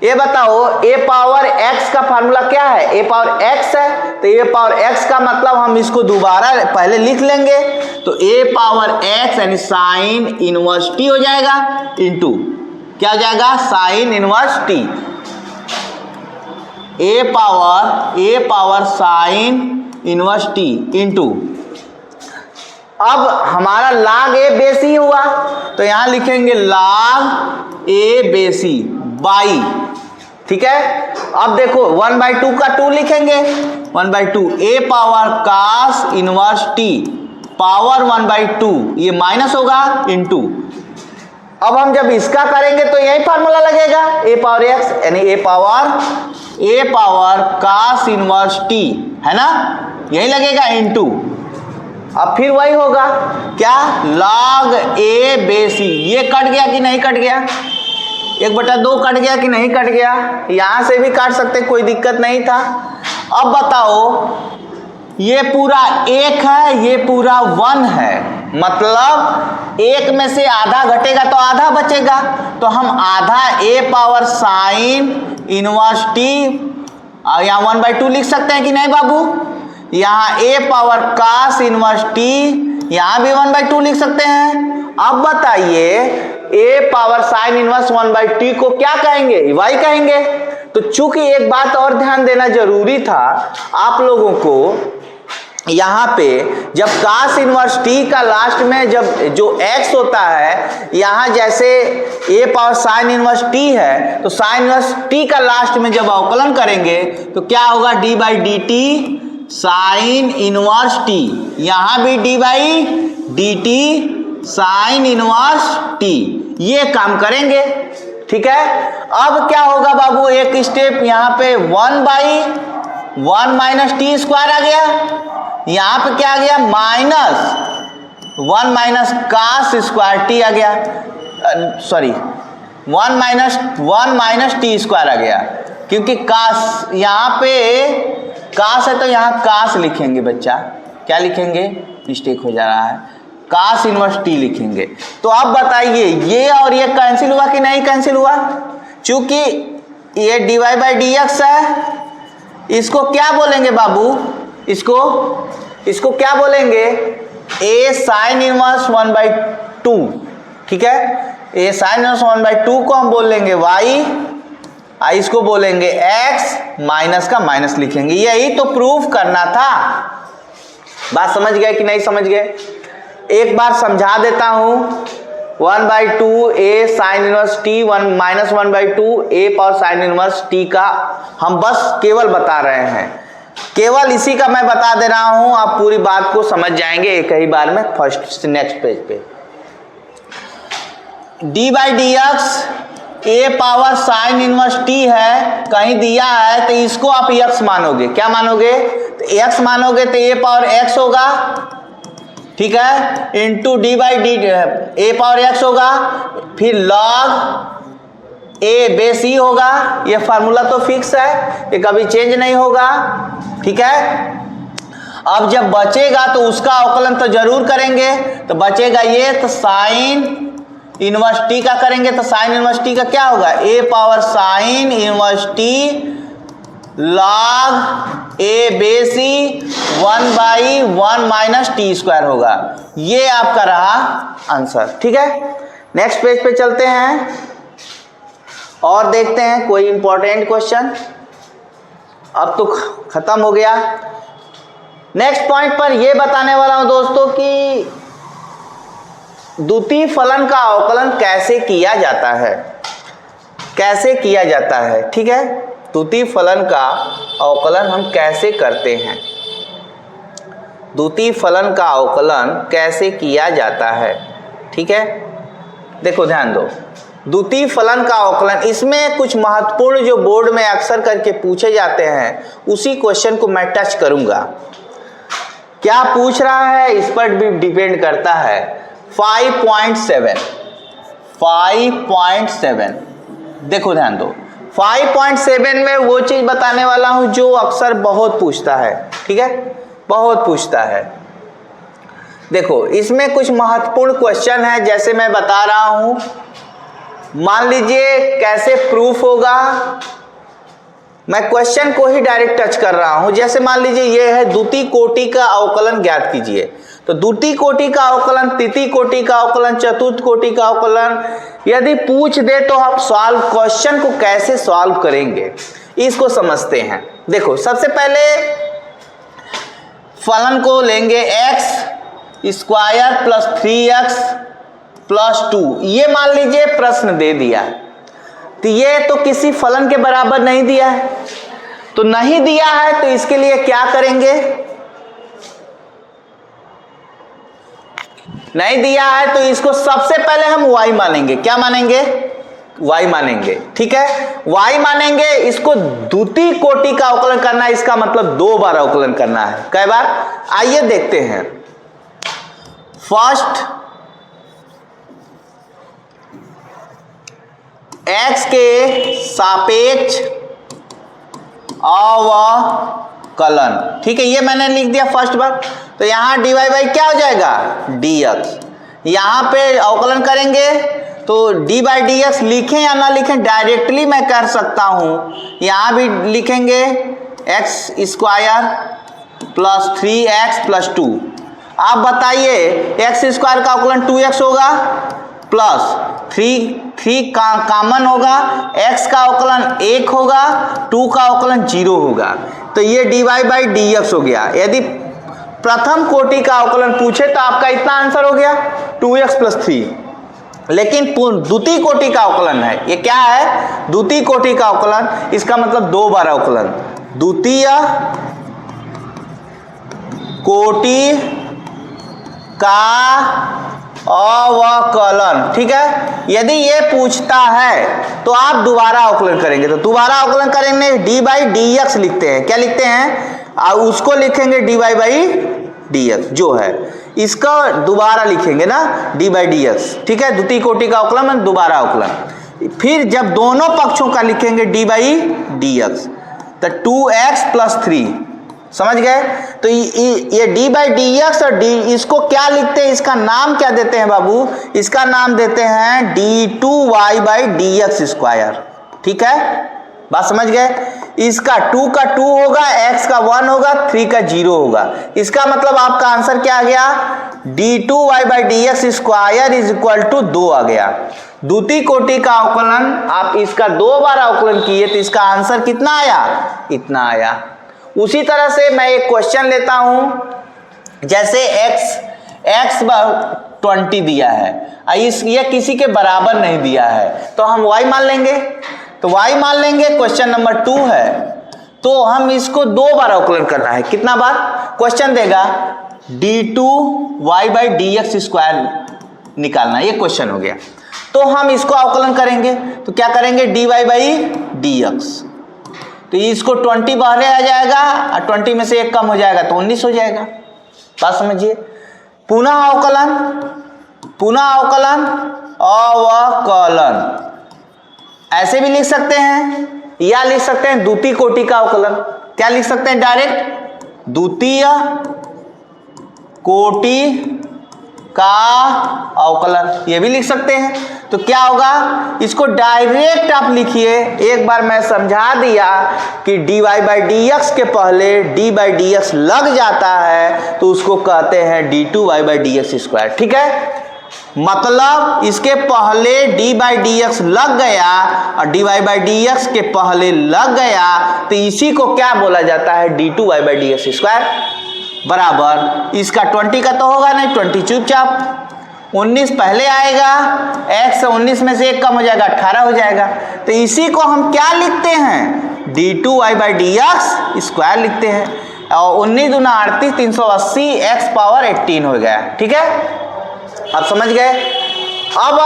Speaker 1: ये बताओ a पावर x का फार्मूला क्या है, a पावर x है, तो a पावर x का मतलब हम इसको दोबारा पहले लिख लेंगे, तो a पावर x यानी साइन इनवर्स t हो जाएगा, इंटू क्या हो जाएगा, sine inverse t, a power sine inverse t into, अब हमारा log a बेसी हुआ, तो यहां लिखेंगे log a बेसी बाई, ठीक है। अब देखो 1/2 का 2 लिखेंगे, 1/2 a power cos inverse t power 1/2, ये माइनस होगा इंटू। अब हम जब इसका करेंगे तो यही फार्मूला लगेगा, a पावर x यानी a power cos inverse t, है ना, यही लगेगा इंटू। अब फिर वही होगा क्या, log a बेसी, ये कट गया कि नहीं कट गया, 1/2 कट गया कि नहीं कट गया, यहां से भी काट सकते, कोई दिक्कत नहीं था। अब बताओ, ये पूरा 1 है, ये पूरा 1 है, मतलब 1 में से आधा घटेगा तो आधा बचेगा, तो हम आधा a power sine inverse t और यहाँ 1/2 लिख सकते हैं कि नहीं बाबू? यहाँ a power cos inverse t, यहाँ भी 1/2 लिख सकते हैं। अब बताइए a power sine inverse 1/t को क्या कहेंगे? y कहेंगे। तो चूंकि एक बात और ध्यान देना जरूरी था आप लोगों को, यहाँ पे जब cos इनवर्स t का लास्ट में जब जो x होता है, यहाँ जैसे a power sine inverse t है, तो साइन इनवर्स t का लास्ट में जब अवकलन करेंगे तो क्या होगा? d/dt साइन इनवर्स t, यहाँ भी d/dt साइन इनवर्स t, ये काम करेंगे। ठीक है, अब क्या होगा बाबू? एक स्टेप यहाँ पे 1/1 माइनस टी स्क्वायर आ गया, यहाँ पे क्या आ गया? -1 माइनस कास स्क्वायर टी आ गया, सॉरी 1 माइनस टी स्क्वायर आ गया, क्योंकि कास यहाँ पे कास है तो यहाँ कास लिखेंगे बच्चा। क्या लिखेंगे? मिस्टेक हो जा रहा है, कास इनवर्स टी लिखेंगे। तो अब बताइए ये और ये कैंसिल हुआ कि नहीं कैंसिल हुआ? चूंकि ये dy/dx है, इसको क्या बोलेंगे बाबू? इसको क्या बोलेंगे? a sine inverse 1/2। ठीक है, a साइन इनवर्स 1/2 को हम बोल लेंगे y, इसको बोलेंगे x, माइनस का माइनस लिखेंगे। यही तो प्रूफ करना था। बात समझ गए कि नहीं समझ गए? एक बार समझा देता हूं। 1/2 a sine inverse t, 1/2 a power sine inverse t का हम बस केवल बता रहे हैं, केवल इसी का मैं बता दे रहा हूं। आप पूरी बात को समझ जाएंगे एक ही बार में। फर्स्ट से नेक्स्ट पेज पे d/dx a power sine inverse t है, कहीं दिया है तो इसको आप x मानोगे। क्या मानोगे? तो x मानोगे तो a पावर x होगा, ठीक है, into d/dt a power x होगा, फिर log a बेस e होगा। ये फार्मूला तो फिक्स है, ये कभी चेंज नहीं होगा। ठीक है, अब जब बचेगा तो उसका अवकलन तो जरूर करेंगे, तो बचेगा ये, तो साइन इनवर्स टी का करेंगे, तो साइन इनवर्स टी का क्या होगा? a power sine inverse T log a base e 1/1 minus T square होगा। ये आपका रहा आंसर। ठीक है, नेक्स्ट पेज पे चलते हैं और देखते हैं कोई इंपॉर्टेंट क्वेश्चन। अब तो खत्म हो गया। नेक्स्ट पॉइंट पर यह बताने वाला हूं दोस्तों कि द्वितीय फलन का अवकलन कैसे किया जाता है, कैसे किया जाता है। ठीक है, द्वितीय फलन का अवकलन हम कैसे करते हैं, द्वितीय फलन का अवकलन कैसे किया जाता है। ठीक है, देखो ध्यान दो, द्वितीय फलन का अवकलन, इसमें कुछ महत्वपूर्ण जो बोर्ड में अक्सर करके पूछे जाते हैं उसी क्वेश्चन को मैं टच करूंगा। क्या पूछ रहा है इस पर भी डिपेंड करता है। 5.7 देखो ध्यान दो, 5.7 में वो चीज बताने वाला हूं जो अक्सर बहुत पूछता है। ठीक है, बहुत पूछता है। देखो इसमें कुछ महत्वपूर्ण क्वेश्चन है, जैसे मैं बता रहा हूं। मान लीजिए कैसे प्रूफ होगा, मैं क्वेश्चन को ही डायरेक्ट टच कर रहा हूं। जैसे मान लीजिए ये है द्वितीय कोटि का अवकलन ज्ञात कीजिए, तो द्वितीय कोटि का अवकलन, तृतीय कोटि का अवकलन, चतुर्थ कोटि का अवकलन यदि पूछ दे तो आप सॉल्व, क्वेश्चन को कैसे सॉल्व करेंगे इसको समझते हैं। देखो सबसे पहले फलन को लेंगे x square plus 3x plus 2। ये मान लीजिए प्रश्न दे दिया, तो ये तो किसी फलन के बराबर नहीं दिया है, तो नहीं दिया है तो इसके लिए क्या करेंगे, नहीं दिया है तो इसको सबसे पहले हम y मानेंगे। क्या मानेंगे? y मानेंगे। ठीक है, y मानेंगे। इसको द्वितीय कोटि का अवकलन करना है, इसका मतलब 2 बार अवकलन करना है। कई बार? आइए देखते हैं। फर्स्ट x के सापेक्ष अवकलन, ठीक है, ये मैंने लिख दिया फर्स्ट बार। तो यहां dy बाई क्या हो जाएगा? dx। यहां पे अवकलन करेंगे तो डी बाई डी एक्स लिखें या ना लिखें, डायरेक्टली मैं कर सकता हूँ। यहाँ भी लिखेंगे x square plus 3x plus 2। आप बताइए एक्स स्क्वायर का अवकलन 2x होगा प्लस 3 कॉमन होगा, x का अवकलन 1 होगा, 2 का अवकलन 0 होगा। तो ये dy बाई डी एक्स हो गया। यदि प्रथम कोटि का अवकलन पूछे तो आपका इतना आंसर हो गया 2x प्लस 3। लेकिन द्वितीय कोटि का अवकलन है, ये क्या है? द्वितीय कोटि का अवकलन, इसका मतलब 2 बार अवकलन, द्वितीय कोटि का अवकलन। ठीक है, यदि ये पूछता है तो आप दोबारा अवकलन करेंगे। तो दोबारा अवकलन करेंगे डी बाई डी एक्स लिखते हैं, क्या लिखते हैं? और उसको लिखेंगे d y by d x जो है, इसका दोबारा लिखेंगे ना डी बाई डी एक्स। ठीक है, द्वितीय कोटि का अवकलन में दोबारा अवकलन। फिर जब दोनों पक्षों का लिखेंगे डी बाई डी एक्स तो 2x प्लस 3, समझ गए? तो ये डी बाई डी एक्स और डी, इसको क्या लिखते हैं, इसका नाम क्या देते हैं बाबू? इसका नाम देते हैं d2y by d x square. ठीक है, बात समझ गए? इसका 2 का 2 होगा, x का 1 होगा, 3 का 0 होगा। इसका मतलब आपका आंसर क्या आ गया? d2y by d x square is equal to 2 आ गया। द्वितीय कोटि का अवकलन आप इसका 2 बार अवकलन किए तो इसका आंसर कितना आया? इतना आया। उसी तरह से मैं एक क्वेश्चन लेता हूं, जैसे x 20 दिया है, ये किसी के बराबर नहीं दिया है तो हम y मान लेंगे। तो y मान लेंगे, क्वेश्चन नंबर 2 है, तो हम इसको 2 बार अवकलन करना है। कितना बार? क्वेश्चन देगा d2y by d x square निकालना, ये क्वेश्चन हो गया। तो हम इसको अवकलन करेंगे तो क्या करेंगे? dy बाई डी एक्स, तो इसको 20 बाहर आ जाएगा और 20 में से 1 कम हो जाएगा तो 19 हो जाएगा। बात समझिए। पुनः अवकलन, अवकलन ऐसे भी लिख सकते हैं या लिख सकते हैं द्वितीय कोटि का अवकलन। क्या लिख सकते हैं? डायरेक्ट द्वितीय कोटि का अवकलन, ये भी लिख सकते हैं। तो क्या होगा? इसको डायरेक्ट आप लिखिए। एक बार मैं समझा दिया कि dy बाई डी एक्स के पहले d बाई डी एक्स लग जाता है तो उसको कहते हैं d2y by d x square. ठीक है, मतलब इसके पहले d बाई डी एक्स लग गया और dy बाई डी एक्स के पहले लग गया तो इसी को क्या बोला जाता है? d2y by d x square बराबर, इसका 20 का तो होगा नहीं, 20 चुपचाप, 19 पहले आएगा, x 19 में से 1 कम हो जाएगा, 18 हो जाएगा। तो इसी को हम क्या लिखते हैं? d2y by d x square लिखते हैं। और 19 दूना 38, 380, x पावर 18 हो गया। ठीक है, आप समझ गए? अब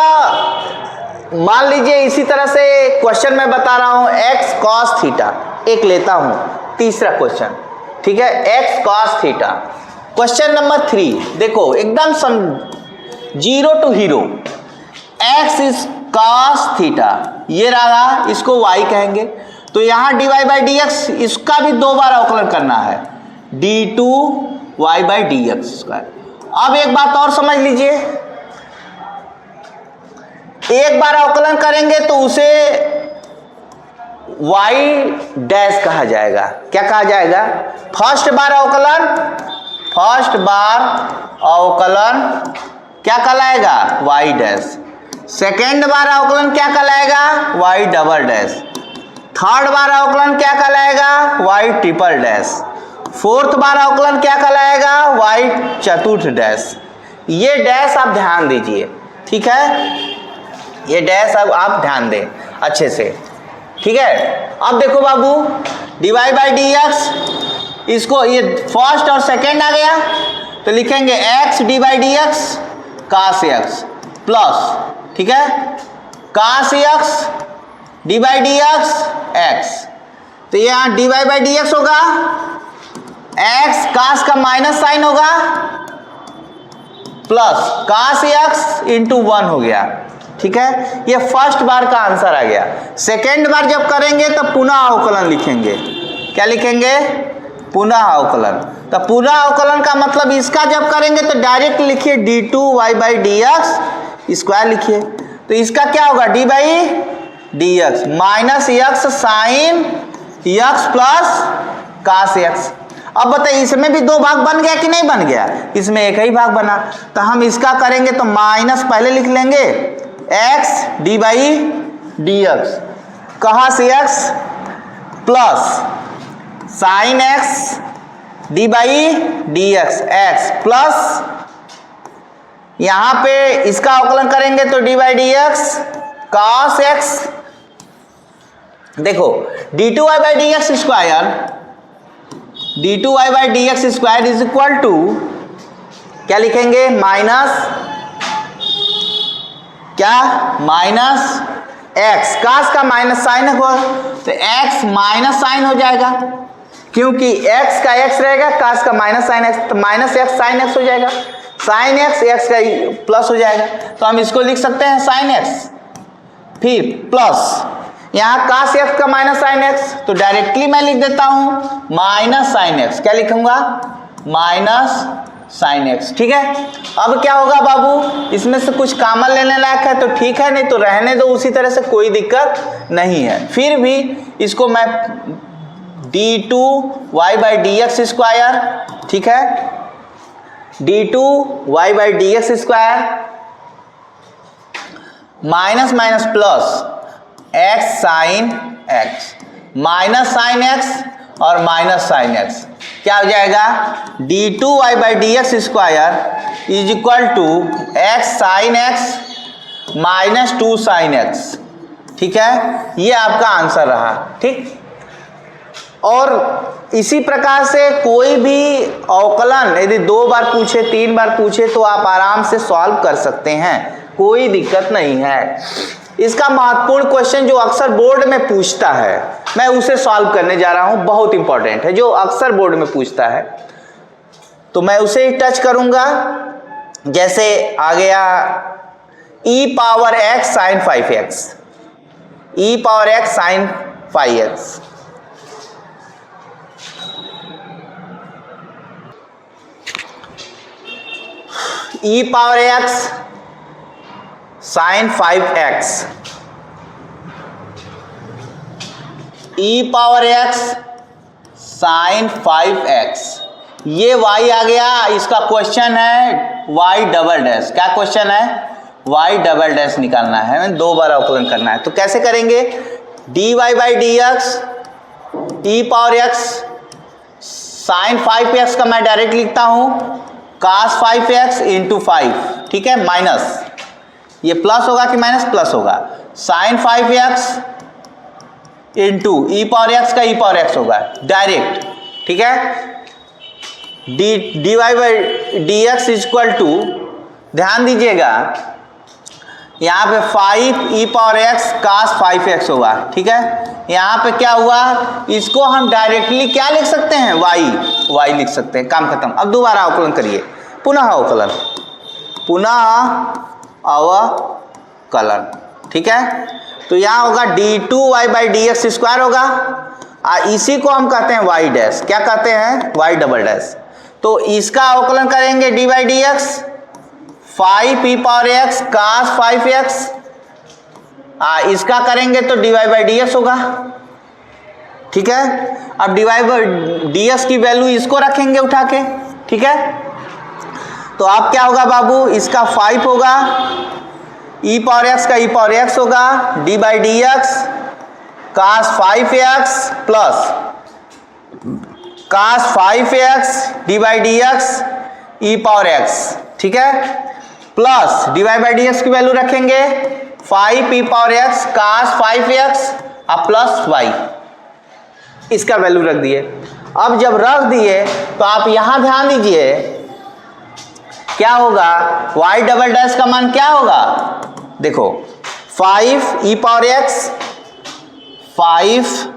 Speaker 1: मान लीजिए इसी तरह से क्वेश्चन मैं बता रहा हूं x cos थीटा, एक लेता हूं तीसरा क्वेश्चन। ठीक है, x cos थीटा, क्वेश्चन नंबर 3 देखो एकदम 0 to hero. x is cos theta, ये रहा, इसको y कहेंगे। तो यहां dy बाई डी एक्स, इसका भी 2 बार अवकलन करना है, d2y by d x square. अब एक बात और समझ लीजिए, एक बार अवकलन करेंगे तो उसे y डैश कहा जाएगा। क्या कहा जाएगा? फर्स्ट बार अवकलन क्या कहलाएगा? y dash. सेकेंड बार अवकलन क्या कहलाएगा? y double dash. थर्ड बार अवकलन क्या कहलाएगा? y triple dash. फोर्थ बार अवकलन क्या कहलाएगा? y चतुर्थ डैश। ये डैश आप ध्यान दीजिए। ठीक है, ये डैश अब आप ध्यान दें अच्छे से। ठीक है, अब देखो बाबू, dy बाई डी एक्स, इसको ये फर्स्ट और सेकेंड आ गया तो लिखेंगे x D by d x cos x plus, ठीक है, cos x D by d x x। तो यहाँ dy बाई डी एक्स होगा, x cos का माइनस साइन होगा प्लस cos x इंटू 1 हो गया। ठीक है, ये फर्स्ट बार का आंसर आ गया। सेकेंड बार जब करेंगे तो पुनः अवकलन लिखेंगे। क्या लिखेंगे? पुनः अवकलन। तो पुनः अवकलन का मतलब इसका जब करेंगे तो डायरेक्ट लिखिए d2y by d x square लिखिए। तो इसका क्या होगा d by d x minus x sine x plus cos x. अब बताइए इसमें भी दो भाग बन गया कि नहीं बन गया? इसमें एक ही भाग बना, तो हम इसका करेंगे तो माइनस पहले लिख लेंगे x d by d x, कहाँ से x plus sine x d by d x, x plus यहां पे इसका अवकलन करेंगे तो d by d x cos x. देखो d two y by d x square, d two y by d x square is equal to क्या लिखेंगे minus क्या माइनस एक्स, कास का माइनस साइन होगा तो एक्स माइनस साइन हो जाएगा, क्योंकि एक्स का एक्स रहेगा, कास का माइनस साइन एक्स, तो माइनस एक्स साइन एक्स हो जाएगा, साइन एक्स एक्स का प्लस हो जाएगा, तो हम इसको लिख सकते हैं साइन एक्स, फिर प्लस यहाँ कास एक्स का माइनस साइन एक्स, तो डायरेक्टली मैं लिख देता हूं माइनस साइन एक्स, क्या लिखूंगा माइनस साइन एक्स। ठीक है, अब क्या होगा बाबू, इसमें से कुछ कॉमन लेने लायक है तो ठीक है, नहीं तो रहने दो उसी तरह से, कोई दिक्कत नहीं है। फिर भी इसको मैं d two y by d x square, ठीक है, d two y by d x square minus minus plus x sine x, minus sine x और माइनस साइन एक्स, क्या हो जाएगा d two y by d x square is equal to x sine x minus two sine x. ठीक है, ये आपका answer रहा। ठीक, और इसी प्रकार से कोई भी अवकलन यदि 2 बार पूछे 3 बार पूछे तो आप आराम से सॉल्व कर सकते हैं, कोई दिक्कत नहीं है। इसका महत्वपूर्ण क्वेश्चन जो अक्सर बोर्ड में पूछता है मैं उसे सॉल्व करने जा रहा हूं, बहुत इंपॉर्टेंट है, जो अक्सर बोर्ड में पूछता है तो मैं उसे ही टच करूंगा। जैसे आ गया e power x sine 5x, e power x sine 5x, e power x sine 5x, e power x sine 5x, ये y आ गया। इसका क्वेश्चन है y डबल डैश, क्या क्वेश्चन है y डबल डैश निकालना है, 2 बार अवकलन करना है। तो कैसे करेंगे, dy by d x e power x sine 5x का मैं डायरेक्ट लिखता हूं cos 5x इंटू 5, ठीक है, माइनस ये प्लस होगा कि माइनस, प्लस होगा, sine 5x into e power x का ई पावर एक्स होगा डायरेक्ट। ठीक है, d y by d x equal to, ध्यान दीजिएगा यहाँ पे 5 e power x cos 5x होगा। ठीक है, यहाँ पे क्या हुआ, इसको हम डायरेक्टली क्या लिख सकते हैं y लिख सकते हैं, काम खत्म। अब दोबारा अवकलन करिए, पुनः अवकलन, पुनः अवकलन। ठीक है, तो यहाँ होगा d two y by d x square होगा, इसी को हम कहते हैं y डैश, क्या कहते हैं y डबल डैश। तो इसका अवकलन करेंगे d by d x 5 e power x cos 5x, इसका करेंगे तो d y by d x होगा। ठीक है, अब d y by d x की वैल्यू इसको रखेंगे उठा के। ठीक है, तो अब क्या होगा बाबू, इसका 5 होगा, ई पावर एक्स का ई पावर एक्स होगा, d by d x cos 5x plus cos 5x d by d x e power x. ठीक है, plus d y by d x की वैल्यू रखेंगे 5 e power x cos 5x और plus y, इसका value रख दिए। अब जब रख दिए तो आप यहां ध्यान दीजिए क्या होगा, y डबल डैश का मान क्या होगा, देखो 5 e power x 5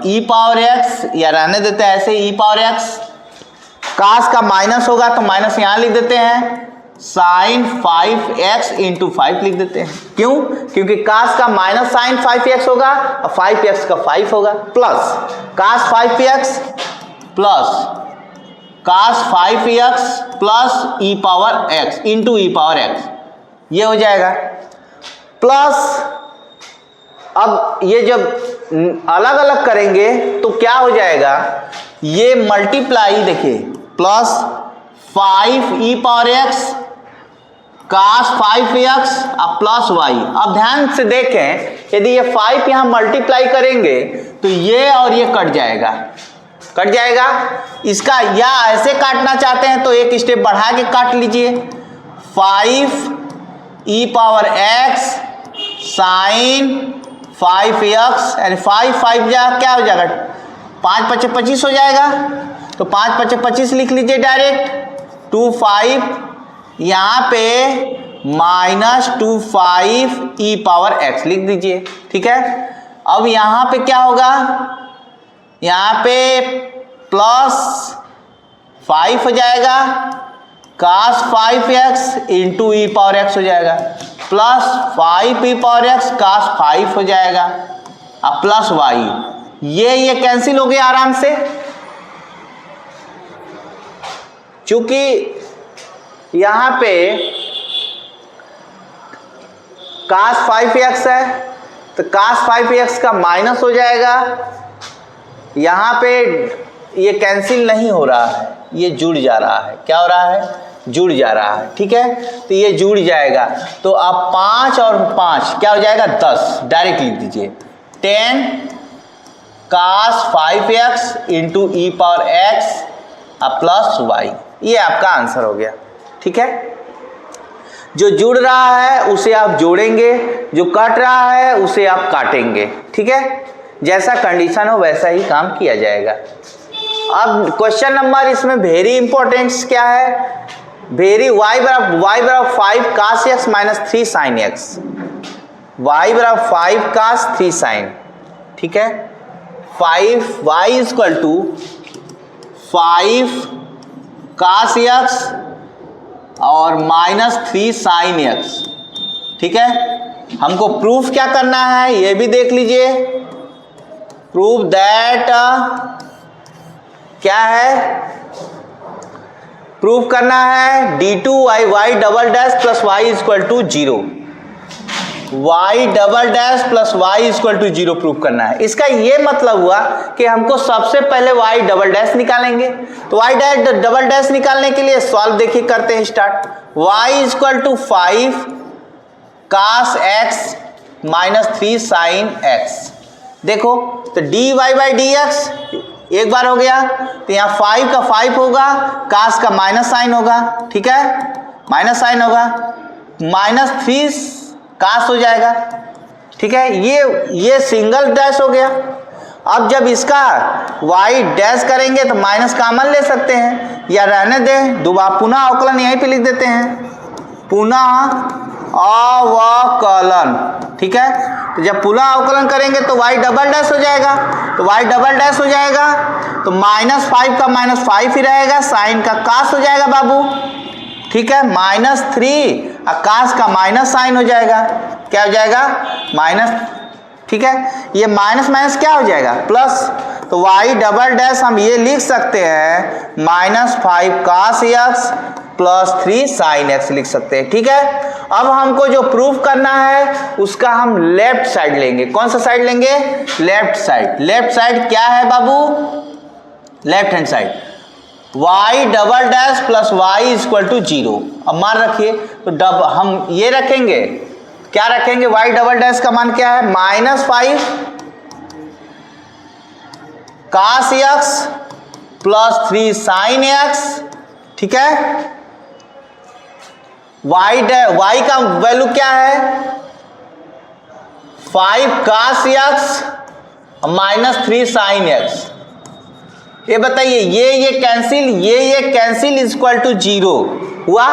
Speaker 1: e power x, या रहने देते हैं ऐसे ई पावर एक्स, कास का माइनस होगा तो माइनस यहां लिख देते हैं, साइन 5x इंटू 5 लिख देते हैं। क्यों, क्योंकि कास का माइनस साइन 5x होगा और 5x का 5 होगा, plus cos 5x plus cos 5x plus e power x into e power x, ये हो जाएगा प्लस, अब ये जब अलग अलग करेंगे तो क्या हो जाएगा, ये मल्टीप्लाई देखिए plus 5e power x cos 5x plus y। अब ध्यान से देखें, यदि ये 5 यहां मल्टीप्लाई करेंगे तो ये और ये कट जाएगा, कट जाएगा इसका, या ऐसे काटना चाहते हैं तो एक स्टेप बढ़ा के काट लीजिए, 5e power x sine 5x यानी 5 जा क्या हो जाएगा, 5 × 25 हो जाएगा, तो 5 × 25 लिख लीजिए डायरेक्ट, 25 यहाँ पे -25e पावर x लिख दीजिए, ठीक है। अब यहाँ पे क्या होगा, यहाँ पे प्लस 5 हो जाएगा cos 5x into e power x हो जाएगा, plus 5e power x cos 5 हो जाएगा, अब प्लस y, ये कैंसिल हो गया आराम से, चूंकि यहां पे cos 5x है तो cos 5x का माइनस हो जाएगा, यहां पे ये कैंसिल नहीं हो रहा है, ये जुड़ जा रहा है, क्या हो रहा है, जुड़ जा रहा है, ठीक है। तो ये जुड़ जाएगा, तो अब 5 और 5 क्या हो जाएगा 10, डायरेक्ट लिख दीजिए 10 cos 5x into e power x plus y, ये आपका आंसर हो गया, ठीक है। जो जुड़ रहा है उसे आप जोड़ेंगे, जो कट रहा है उसे आप काटेंगे, ठीक है। जैसा कंडीशन हो वैसा ही काम किया जाएगा। अब क्वेश्चन नंबर इसमें वेरी इंपॉर्टेंट क्या है, वेरी y बराबर 5 cos x minus 3 sin x, y बराबर 5 cos 3 sin, ठीक है। 5y equal to 5 cos x और -3 sin x, ठीक है। हमको प्रूफ क्या करना है ये भी देख लीजिए, प्रूफ दैट क्या है, प्रूफ करना है d2y double dash plus y equal to 0, y double dash plus y equal to 0 proof करना है। इसका ये मतलब हुआ कि हमको सबसे पहले y डबल डैश निकालेंगे, तो y डबल डैश निकालने के लिए सॉल्व देखिए करते हैं start, y equal to 5 cos x minus 3 sin x, देखो तो dy बाई dx एक बार हो गया, तो यहाँ 5 का 5 होगा, cos का माइनस साइन होगा, ठीक है, माइनस साइन होगा, -3 cos हो जाएगा, ठीक है। ये सिंगल डैश हो गया। अब जब इसका y डैश करेंगे तो माइनस कॉमन ले सकते हैं या रहने दें, दोबारा पुनः अवकलन यहीं पे लिख देते हैं, पुनः अवकलन, ठीक है। तो जब पुनः अवकलन करेंगे तो y डबल डैश हो जाएगा, तो y डबल डैश हो जाएगा तो -5 का -5 ही रहेगा, साइन का cos हो जाएगा बाबू, ठीक है, -3 और cos का माइनस साइन हो जाएगा, क्या हो जाएगा माइनस, ठीक है। ये माइनस माइनस क्या हो जाएगा प्लस, तो y डबल डैश हम ये लिख सकते हैं -5 cos x plus 3 sin x लिख सकते हैं, ठीक है। अब हमको जो प्रूफ करना है उसका हम लेफ्ट साइड लेंगे, कौन सा साइड लेंगे, लेफ्ट साइड। लेफ्ट साइड क्या है बाबू, left hand side, y double dash plus y equal to 0। अब मान रखिए तो हम ये रखेंगे, क्या रखेंगे, y डबल डैश का मान क्या है, -5 cos x plus 3 sin x, ठीक है। y का वैल्यू क्या है, 5 cos x minus 3 sin x। ये बताइए ये कैंसिल, ये कैंसिल इक्वल टू 0 हुआ,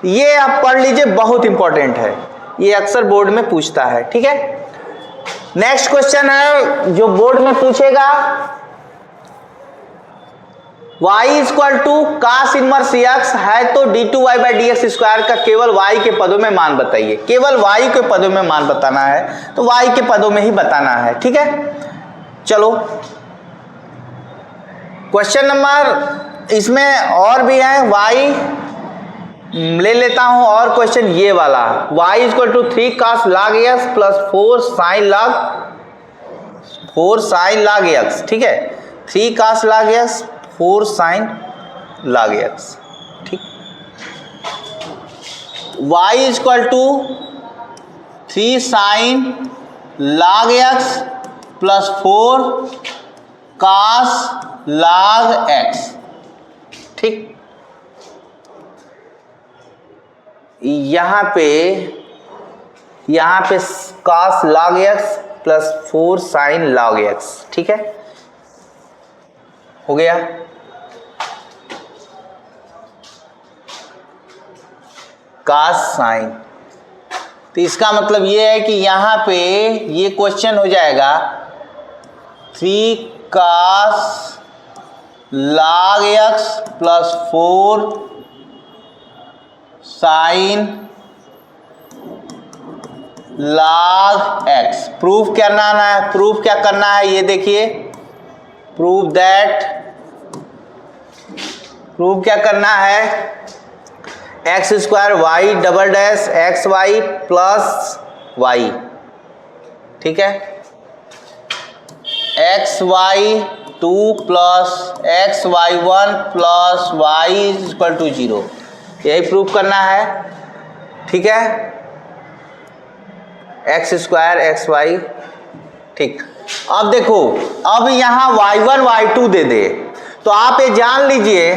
Speaker 1: ये आप पढ़ लीजिए, बहुत इंपॉर्टेंट है, ये अक्सर बोर्ड में पूछता है, ठीक है। नेक्स्ट क्वेश्चन है जो बोर्ड में पूछेगा, y equal to cos inverse x है तो d2y by d x square का केवल y के पदों में मान बताइए, केवल y के पदों में मान बताना है, तो y के पदों में ही बताना है, ठीक है। चलो क्वेश्चन नंबर इसमें और भी है, y ले लेता हूं और क्वेश्चन ये वाला, y equal to 3 cos log x plus 4 sin log x, ठीक है, 3 cos log x 4 sin log x, ठीक। y equal to 3 sin log x plus 4 cos log x, ठीक। यहां पे cos log x plus 4 sin log x, ठीक है, हो गया। cos sin, तो इसका मतलब ये है कि यहां पे ये क्वेश्चन हो जाएगा 3 cos log x plus 4 sin log x। Proof क्या करना है ये देखिए, प्रूफ क्या करना है, x square y double dash x y plus y, ठीक है, x y 2 plus x y 1 plus y equal to 0, यही प्रूफ करना है, ठीक है, एक्स स्क्वायर एक्स वाई, ठीक। अब देखो, अब यहां y1 y2 दे दे, तो आप ये जान लीजिए